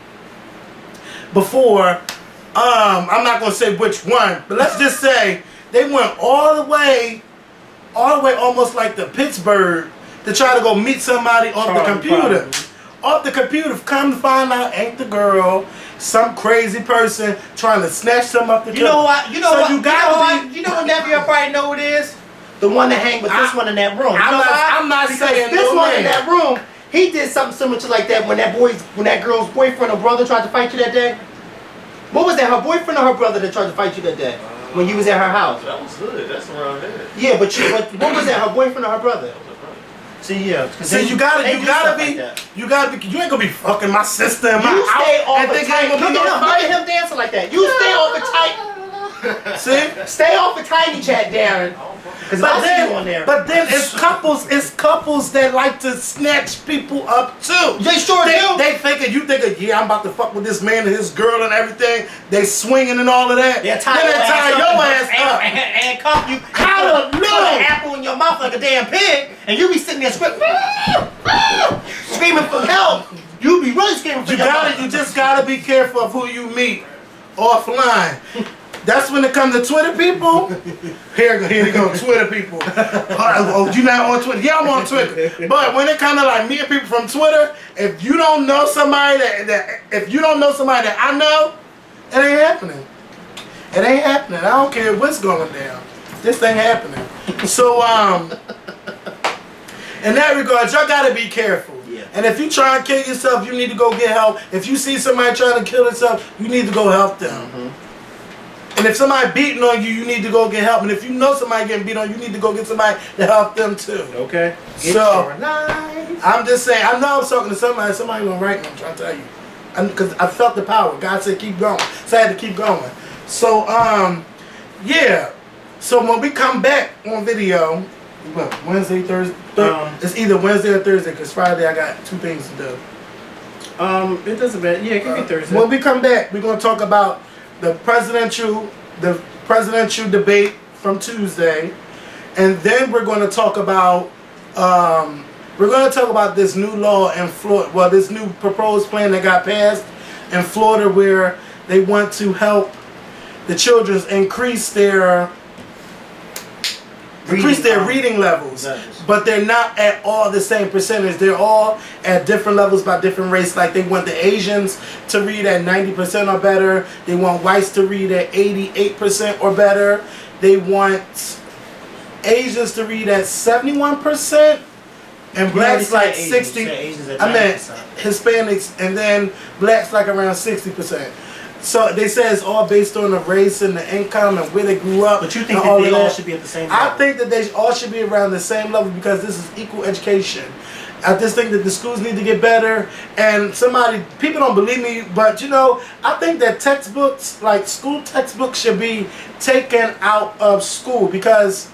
before. I'm not gonna say which one, but let's just say they went all the way almost like to Pittsburgh to try to go meet somebody off the computer. Off the computer, come to find out ain't the girl, some crazy person trying to snatch them up the You know what? You know so what? You gotta You know what nephew I probably know who it is? The one that hang with this one in that room. I'm not saying this no one man. in that room, he did something similar to like that when that girl's boyfriend or brother tried to fight you that day. What was that? Her boyfriend or her brother that tried to fight you that day when you was at her house? That was hood. That's around there. Yeah, but what was that? Her boyfriend or her brother? See, yeah. See, you gotta be, you ain't gonna be fucking my sister in my You house stay off and a think tight. ain't gonna be Look no at fight. him dancing like that. You stay off a tight. See? Stay off a tiny chat, Darren. Because I see you on there. But then it's couples that like to snatch people up too. They sure do. They thinking, you thinking, yeah, I'm about to fuck with this man and his girl and everything. They swinging and all of that. They Then they tie your ass up. And cuff you. Hallelujah. Put an apple in your mouth like a damn pig, and you be sitting there screaming for help. You be really screaming for help. You just gotta be careful of who you meet offline. That's when it comes to Twitter people. Here you go, Twitter people. Oh, you not on Twitter? Yeah, I'm on Twitter. But when it comes to like meeting people from Twitter, if you don't know somebody that I know, it ain't happening. It ain't happening. I don't care what's going down. This ain't happening. So in that regard, y'all gotta be careful. Yeah. And if you try and kill yourself, you need to go get help. If you see somebody trying to kill themselves, you need to go help them. Mm-hmm. And if somebody beating on you, you need to go get help. And if you know somebody getting beat on, you need to go get somebody to help them too. Okay. So I'm just saying, I know I was talking to somebody gonna write me, I'm trying to tell you. Because I felt the power. God said keep going. So I had to keep going. So yeah. So when we come back on video, what, Wednesday, Thursday? It's either Wednesday or Thursday, because Friday I got 2 things to do. It doesn't matter. Yeah, it can be Thursday. When we come back, we're gonna talk about the presidential debate from Tuesday, and then we're going to talk about this new law in Florida. Well, this new proposed plan that got passed in Florida, where they want to help the children increase their reading levels, but they're not at all the same percentage. They're all at different levels by different race. Like they want the Asians to read at 90% or better. They want whites to read at 88% or better. They want Asians to read at 71%, and blacks like 60. I meant Hispanics, and then blacks like around 60%. So they say it's all based on the race and the income and where they grew up. But you think that they all should be at the same level? I think that they all should be around the same level because this is equal education. I just think that the schools need to get better. And people don't believe me, but you know, I think that textbooks, like school textbooks, should be taken out of school because,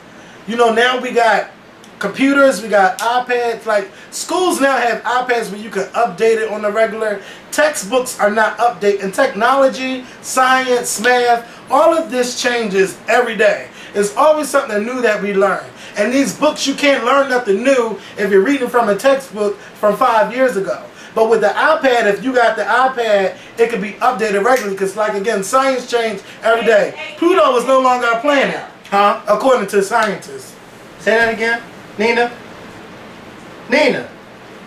you know, now we got computers, we got iPads. Like schools now have iPads where you can update it on the regular. Textbooks are not updated. And technology, science, math, all of this changes every day. It's always something new that we learn. And these books, you can't learn nothing new if you're reading from a textbook from 5 years ago. But with the iPad, if you got the iPad, it can be updated regularly because, like, again, science changed every day. Pluto is no longer a planet, according to scientists. Say that again. Nina? Nina?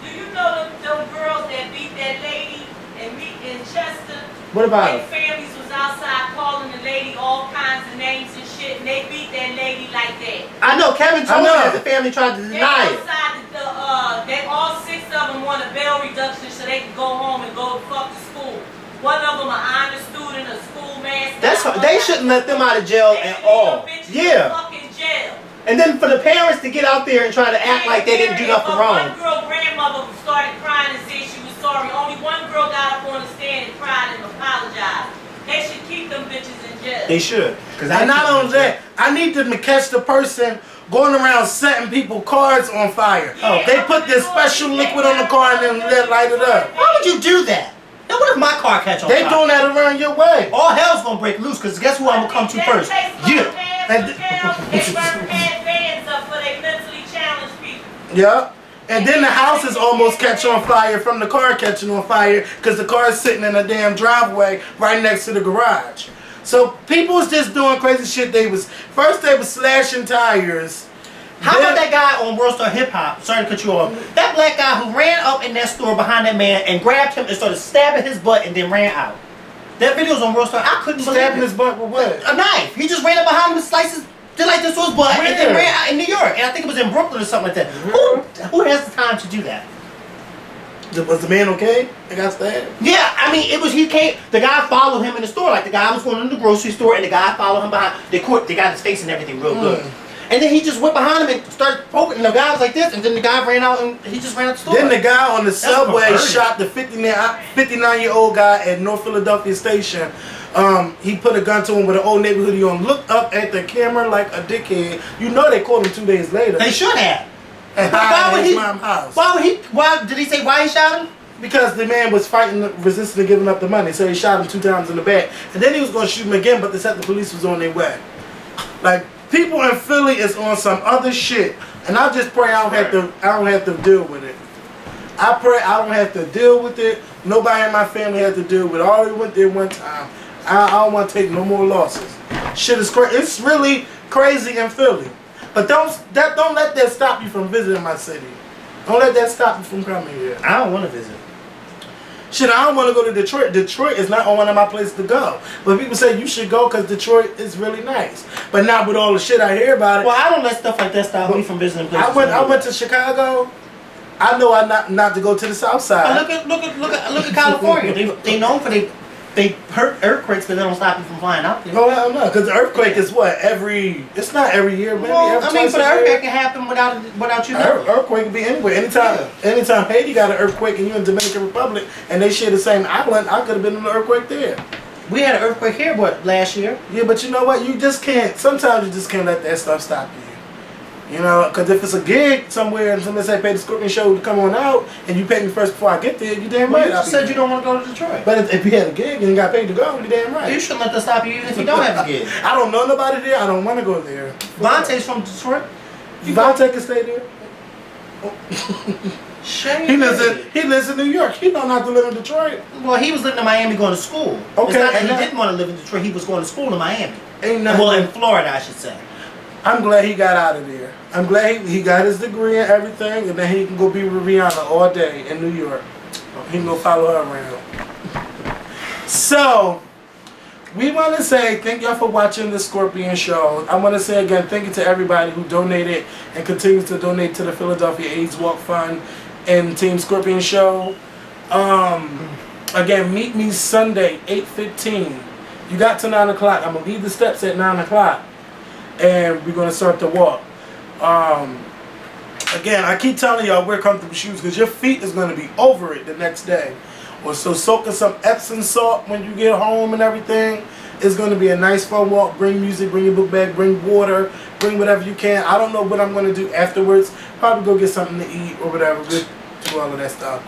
Do you know them girls that beat that lady in Chester? What about Their her? families was outside calling the lady all kinds of names and shit, and they beat that lady like that. I know, Kevin told me know. that the family tried to They deny it. outside they all 6 of them want a bail reduction so they can go home and go fuck to school. One of them an honor student, a school master. They shouldn't let them out of jail at all. Yeah. Fucking jail. And then for the parents to get out there and try to act like they didn't do nothing wrong. One girl grandmother started crying and said she was sorry. Only one girl got up on the stand and cried and apologized. They should keep them bitches in jail. They should. And not only that, I need them to catch the person going around setting people cars on fire. Yeah, They put this special liquid on the car and then let light it up. Why would you do that? Now what if my car catch on They fire? doing that around your way. All hell's gonna break loose because guess who I'm gonna come to first? You. They burn vans up for they mentally challenged people. Yeah. And then the houses almost catch on fire from the car catching on fire because the car is sitting in a damn driveway right next to the garage. So people was just doing crazy shit. First they was slashing tires. How about that guy on World Star Hip Hop? Sorry to cut you off. That black guy who ran up in that store behind that man and grabbed him and started stabbing his butt and then ran out. That video's on World Star. I couldn't believe Stabbing it. his butt with what? A knife. He just ran up behind him and sliced his did like this to his butt and then Where? ran out in New York. And I think it was in Brooklyn or something like that. Who has the time to do that? Was the man okay? They got stabbed? Yeah, I mean, he came, the guy followed him in the store. Like, the guy was going in the grocery store, and the guy followed him behind. They got his face and everything real good. And then he just went behind him and started poking, and the guy was like this, and then the guy ran out, and he just ran out the store. Then the guy on the subway perverted. shot the 59-year-old guy at North Philadelphia Station. He put a gun to him with an Old Navy hoodie on, looked up at the camera like a dickhead. You know they caught him 2 days later. They should have. And hide at his mom's house. Why did he say why he shot him? Because the man was fighting, resisting to giving up the money, so he shot him 2 times in the back. And then he was going to shoot him again, but they said the police was on their way. Like, people in Philly is on some other shit, and I just pray I don't have to deal with it. I pray I don't have to deal with it. Nobody in my family had to deal with it. I already went there one time. I don't want to take no more losses. Shit is crazy. It's really crazy in Philly. But don't let that stop you from visiting my city. Don't let that stop you from coming here. I don't want to visit. Shit, I don't want to go to Detroit. Detroit is not on one of my places to go. But people say you should go because Detroit is really nice. But not with all the shit I hear about it. Well, I don't let stuff like that stop me from visiting places. I went to Chicago. I know not to go to the South Side. Look at California. they known for they hurt earthquakes, but they don't stop you from flying out there. No, hell no, because the earthquake is what it's not every year, maybe Well, every I mean, twice for the a year. earthquake can happen without you knowing. Earthquake can be anywhere. Anytime Haiti got an earthquake and you in Dominican Republic and they share the same island, I could have been in an earthquake there. We had an earthquake here, last year? Yeah, but you know what? You just can't. Sometimes you just can't let that stuff stop you. You know, because if it's a gig somewhere and somebody say pay the Scorpion show to come on out and you pay me first before I get there, you damn right. You just said you don't want to go to Detroit. But if you had a gig and you got paid to go, you damn right. You shouldn't let that stop you even if you don't have a gig. I don't know nobody there. I don't want to go there. Vontae's from Detroit. Vontae can stay there. Shame. He lives in New York. He don't have to live in Detroit. Well, he was living in Miami going to school. Okay, It's not that and he that- didn't want to live in Detroit. He was going to school in Miami. Ain't nothing. Well, in Florida, I should say. I'm glad he got out of there. I'm glad he got his degree and everything, and then he can go be with Rihanna all day in New York. He can go follow her around. So, we want to say thank y'all for watching the Scorpion Show. I want to say again thank you to everybody who donated and continues to donate to the Philadelphia AIDS Walk Fund and Team Scorpion Show. Again, meet me Sunday, 8:15. You got to 9 o'clock. I'm going to leave the steps at 9 o'clock. And we're going to start the walk. Again, I keep telling y'all wear comfortable shoes because your feet is going to be over it the next day. Or so soak in some Epsom salt when you get home and everything. It's going to be a nice fun walk. Bring music, bring your book bag, bring water, bring whatever you can. I don't know what I'm going to do afterwards. Probably go get something to eat or whatever. We'll do all of that stuff.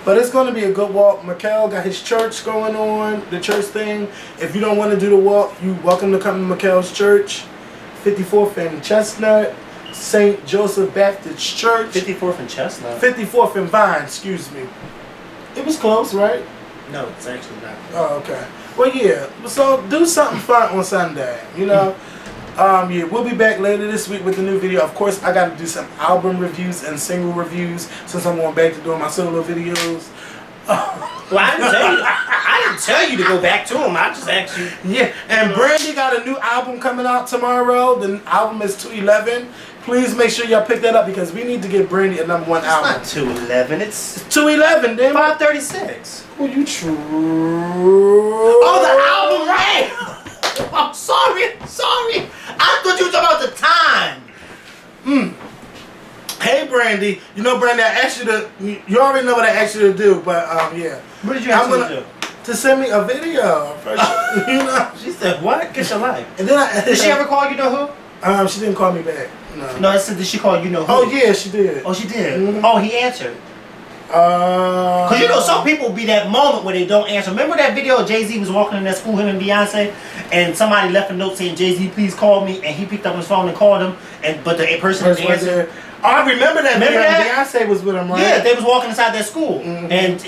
But it's going to be a good walk. Mikhail got his church going on, the church thing. If you don't want to do the walk, you're welcome to come to Mikhail's church. 54th and Chestnut, St. Joseph Baptist Church. 54th and Chestnut? 54th and Vine, excuse me. It was close, right? No, it's actually not. Oh, okay. Well, yeah. So do something fun on Sunday, you know. Yeah, we'll be back later this week with a new video. Of course, I got to do some album reviews and single reviews since I'm going back to doing my solo videos. Well, I didn't tell you to go back to them. I just asked you. Yeah, and Brandy got a new album coming out tomorrow. The album is 211. Please make sure y'all pick that up because we need to get Brandy a #1 album. It's not 211. It's 211, damn it. 536. Oh, you true. Oh, the album, right? I'm sorry. I thought you were talking about the time. Hey, Brandy. You know, Brandy, I asked you to. You already know what I asked you to do, but yeah. What did you ask me to do? To send me a video. You know. She said, "What? Get your life." And then Did she ever call you know who? She didn't call me back. No. No, I said, did she call you know who? Oh yeah, she did. Oh, she did. Mhm. Oh, he answered. Cause you know some people be that moment where they don't answer. Remember that video Jay-Z was walking in that school, him and Beyonce, and somebody left a note saying Jay-Z please call me, and he picked up his phone and called him, but the person didn't answer. Oh, I remember that. Remember that? Beyonce was with him, right? Yeah, they was walking inside that school, Mhm. and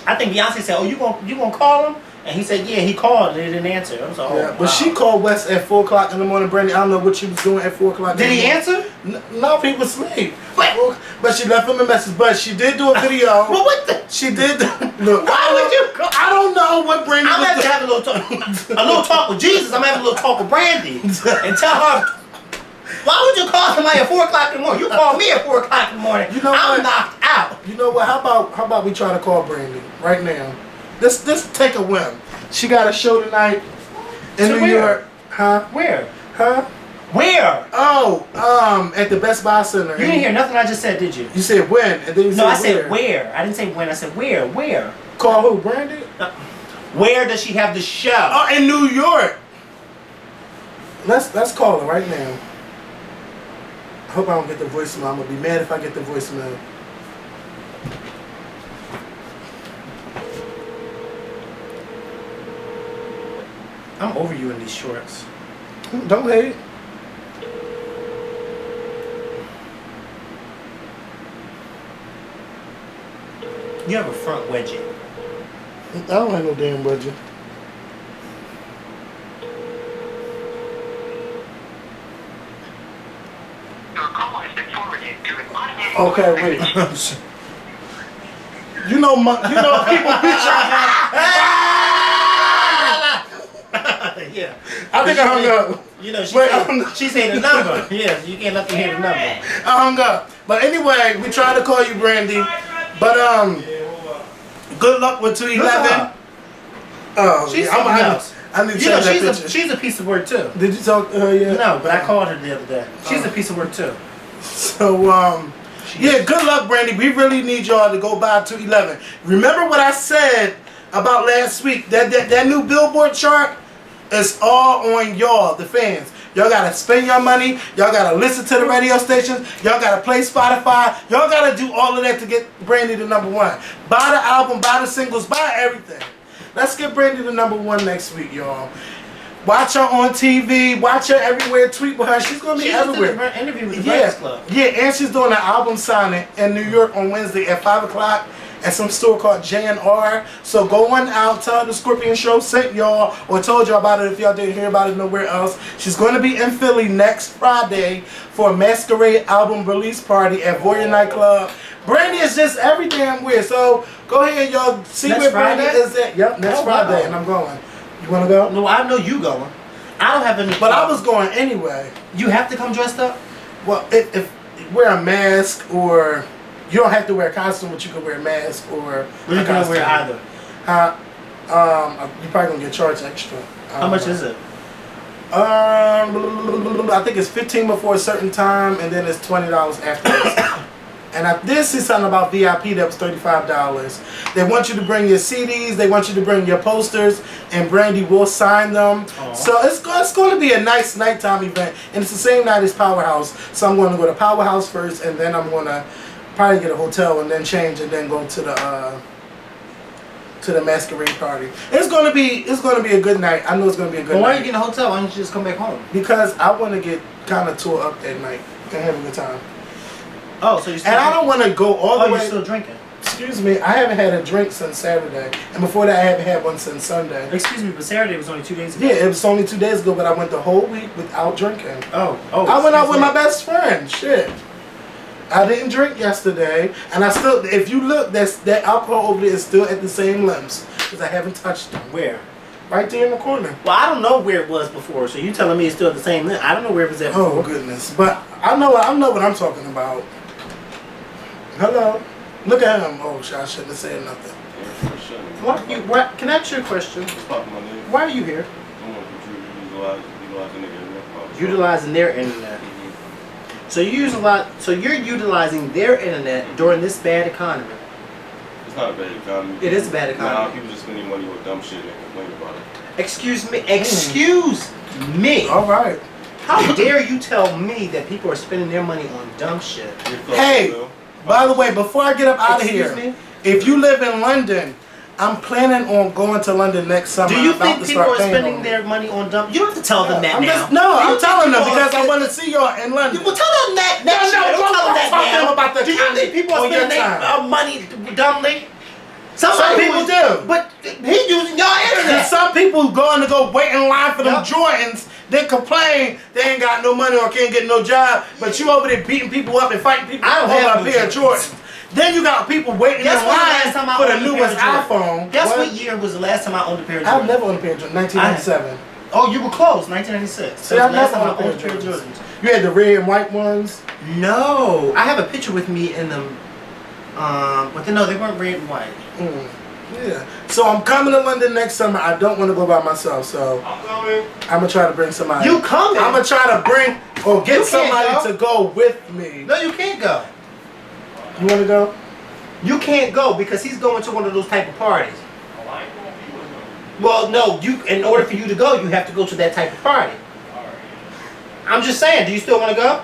I think Beyonce said, "Oh, you gonna call him?" And he said, "Yeah." He called, and they didn't answer. I was like, "Oh, Yeah, wow." but she called Wes at 4 o'clock in the morning, Brandy. I don't know what she was doing at 4 o'clock. Did he answer? No, he was asleep. What? But she left him a message. But she did do a video. Well, what the? She did. Look, Why would you call? I don't know what Brandy I'm was having to doing. have a little talk with Jesus. I'm having a little talk with Brandy and tell her. Why would you call somebody at 4 o'clock in the morning? You call me at 4 o'clock in the morning. You know I'm what? knocked out. You know what? How about we try to call Brandy right now? Let's take a whim. She got a show tonight in To New where? York. Huh? Where? Huh? Where? Oh, at the Best Buy Center. You didn't hear nothing I just said, did you? You said when, and then you No, I said said where. I didn't say when. I said where. Where? Call who? Brandy? Where does she have the show? Oh, in New York. Let's call her right now. I hope I don't get the voicemail. I'm gonna be mad if I get the voicemail. I'm over you in these shorts. Don't hate. You have a front wedgie. I don't have no damn budget. Your call has been forwarded to an automatic. Okay, wait. you know people be Yeah. I think I hung up. You know, she Wait, she said the number. Yeah, you can't let them hear the number. I hung up. But anyway, we tried to call you, Brandy. But good luck with 211. Oh, She's yeah, something else. I need to You know, change that picture. she's a piece of work too. Did you talk to her yet? No, but I called her the other day. She's a piece of work too. So yeah, good luck, Brandy. We really need y'all to go buy 211. Remember what I said about last week? That new Billboard chart is all on y'all, the fans. Y'all gotta spend your money. Y'all gotta listen to the radio stations. Y'all gotta play Spotify. Y'all gotta do all of that to get Brandy to #1. Buy the album, buy the singles, buy everything. Let's get Brandy to #1 next week, y'all. Watch her on TV. Watch her everywhere. Tweet with her. She's gonna be She everywhere. just did an interview with the Breakfast Club. Yeah, and she's doing an album signing in New York on Wednesday at 5 o'clock at some store called J&R. So go on out, tell her the Scorpion Show sent y'all or told y'all about it if y'all didn't hear about it nowhere else. She's going to be in Philly next Friday for a Masquerade album release party at Voyeur Nightclub. Brandy is just every damn where. So go ahead, y'all. See Next where Brandy Friday? is at. Yep, next Oh, Friday, wow. and I'm going. You want to go? No, I know you going. I don't have any. But I was going anyway. You have to come dressed up. Well, if wear a mask or you don't have to wear a costume, but you can wear a mask or We're not gonna wear either. You're probably gonna get charged extra. How much is it? I think it's $15 before a certain time, and then it's $20 afterwards. And I did see something about VIP that was $35. They want you to bring your CDs, they want you to bring your posters, and Brandy will sign them. Aww. So it's going to be a nice nighttime event, and it's the same night as Powerhouse. So I'm going to go to Powerhouse first, and then I'm going to probably get a hotel and then change, and then go to the masquerade party. It's going to be a good night. I know it's going to be a good Well, why are night. you getting a hotel? Why don't you just come back home? Because I want to get kind of tore up that night and have a good time. Oh, so you still? And I don't want to go all Oh, the you're way. still drinking? Excuse me, I haven't had a drink since Saturday. And before that, I haven't had one since Sunday. Excuse me, but Saturday was only 2 days ago. Yeah, it was only 2 days ago, but I went the whole week without drinking. Oh. I went out with excuse me. my best friend. Shit. I didn't drink yesterday, and I still, if you look, that alcohol over there is still at the same limbs, because I haven't touched them. Where? Right there in the corner. Well, I don't know where it was before, so you telling me it's still at the same limit. I don't know where it was at before. Oh, goodness. But I know what I'm talking about. Hello. Look at him. Oh, I shouldn't have said nothing. Can I ask you a question? Why are you here? Utilizing their internet. So you're utilizing their internet during this bad economy. It's not a bad economy. It is a bad economy. Nah, people just spending money on dumb shit and complain about it. Excuse me. All right. How dare you tell me that people are spending their money on dumb shit? Hey, by the way, before I get up out of Excuse here, me? if you live in London, I'm planning on going to London next summer. Do you I'm about think to people start are paying spending on their money on dumb? You don't have to tell them that I'm now. just, no, Do you I'm think telling them people because are I want to see y'all in London. Well, tell them that next No, year. Don't tell them that talk to now. them about the Do you think people are on your spending their time. money dumbly? Some people do. But he's using your And internet. some people going to go wait in line for them Yep. Jordans, then complain they ain't got no money or can't get no job, but you over there beating people up and fighting people I don't over have a no pair of Jordans. Jordans. Then you got people waiting Guess in when the last line time I for the owned a pair newest of Jordans? iPhone. Guess what year was the last time I owned a pair of I've Jordans? never owned a pair of Jordans. 1997. Oh, you were close. 1996. See, That I was the last never time I owned owned a pair of Jordans. You had the red and white ones. No, I have a picture with me in them. But no, they weren't red and white. Yeah. So I'm coming to London next summer. I don't want to go by myself, so I'm coming. I'm gonna try to bring somebody. You coming? I'm gonna try to bring or get You can't somebody go. to go with me. No, you can't go. You wanna go? You can't go because he's going to one of those type of parties. Well, no, in order for you to go, you have to go to that type of party. I'm just saying, do you still want to go?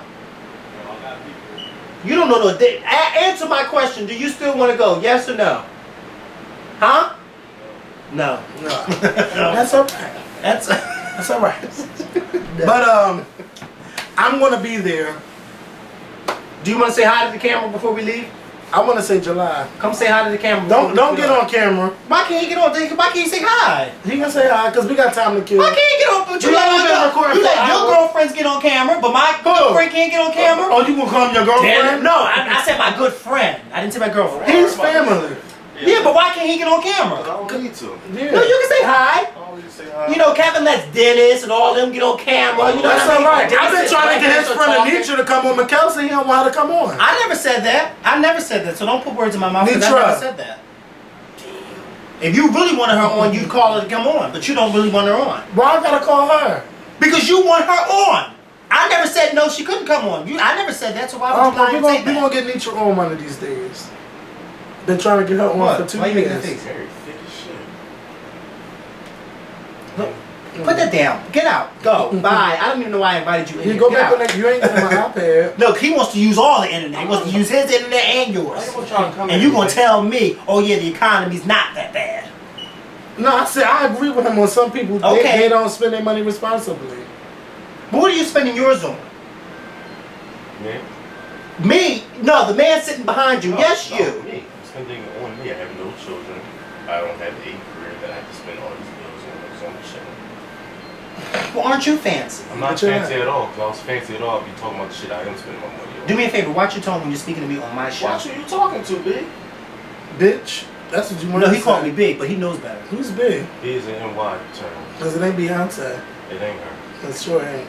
You don't know no. Answer my question. Do you still want to go? Yes or no? Huh? No. No. That's alright. That's. That's alright. But I'm gonna be there. Do you want to say hi to the camera before we leave? I wanna say July. Come say hi to the camera. Don't get on camera. Why can't he get on? Why can't he say hi? He can say hi because we got time to kill. Why can't he get on? But you We let, only been recording you for let an your hour. girlfriends get on camera, but my girlfriend can't get on camera. Oh, you gonna call him your Damn it. girlfriend? No, I said my good friend. I didn't say my girlfriend. He's family. Yeah, but why can't he get on I camera? don't need to. Yeah. No, you can say hi. I always just say hi. You know, Kevin lets Dennis and all them get on camera. You know That's what I mean? alright. Dennis I've been is trying to get his right friend there talking. Anitra to come on, but Kelsey, he don't want her to come on. I never said that. I never said that. So don't put words in my mouth. 'Cause I Nitra. never said that. If you really wanted her on, you'd call her to come on. But you don't really want her on. Why I gotta call her? Because you want her on. I never said no, she couldn't come on. I never said that, so why would you lie and say We that? gonna get Nitra on one of these days. Been trying to get her on What? for 2 Why you making years. that face? Very thick as shit. Put that down. Get out. Go. Bye. I don't even know why I invited you in You here. go Get back out. on that. You ain't getting my iPad. Look, he wants to use all the internet. He wants to use his internet and yours. I ain't gonna try to come And in you gonna today. tell me, oh yeah, the economy's not that bad. No, I said I agree with him on some people. Okay. They don't spend their money responsibly. But what are you spending yours on? Man. Me? No, the man sitting behind you. Yes, No, you. me. I'm spending it on me. I have no children. I don't have a career that I have to spend all these bills on. So I'm shit. Well, aren't you fancy? I'm not But you're fancy not. at all. If I was fancy at all, I'd be talking about the shit I am spending my money on. Do me a favor. Watch your tone when you're speaking to me on my show. Watch who you talking to, big. Bitch. That's what you want No, to he say. called me big, but he knows better. Who's big? He is an NY term. Because it ain't Beyonce. It ain't her. It sure ain't.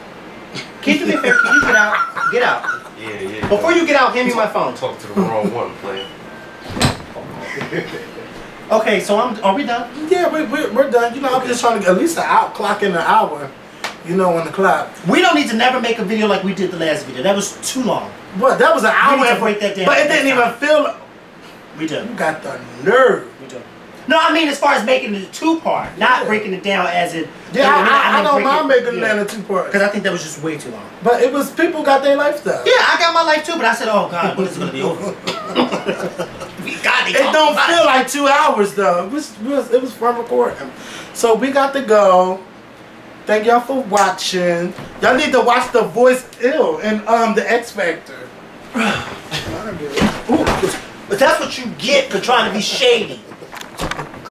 Can you do me a favor? Can you get out? Get out. Yeah. Before you get out, hand me my phone. Talk to the wrong one, player. Okay, so are we done? Yeah, we're done. You know, I'm just trying to get at least an out clock in an hour. You know, on the clock. We don't need to never make a video like we did the last video. That was too long. What? That was an hour. need to and- break that down But it next didn't even time. feel. We do. You got the nerve. We do. No, I mean as far as making it a two-part, not Yeah. breaking it down as it. Yeah, I don't mind making it into 2 parts. Because I think that was just way too long. But it was people got their lifestyle. Yeah, I got my life too, but I said, oh God, when is it gonna be over? We got it. It don't feel like 2 hours though. It was fun recording. So we got to go. Thank y'all for watching. Y'all need to watch The Voice Ill and The X Factor. But that's what you get for trying to be shady.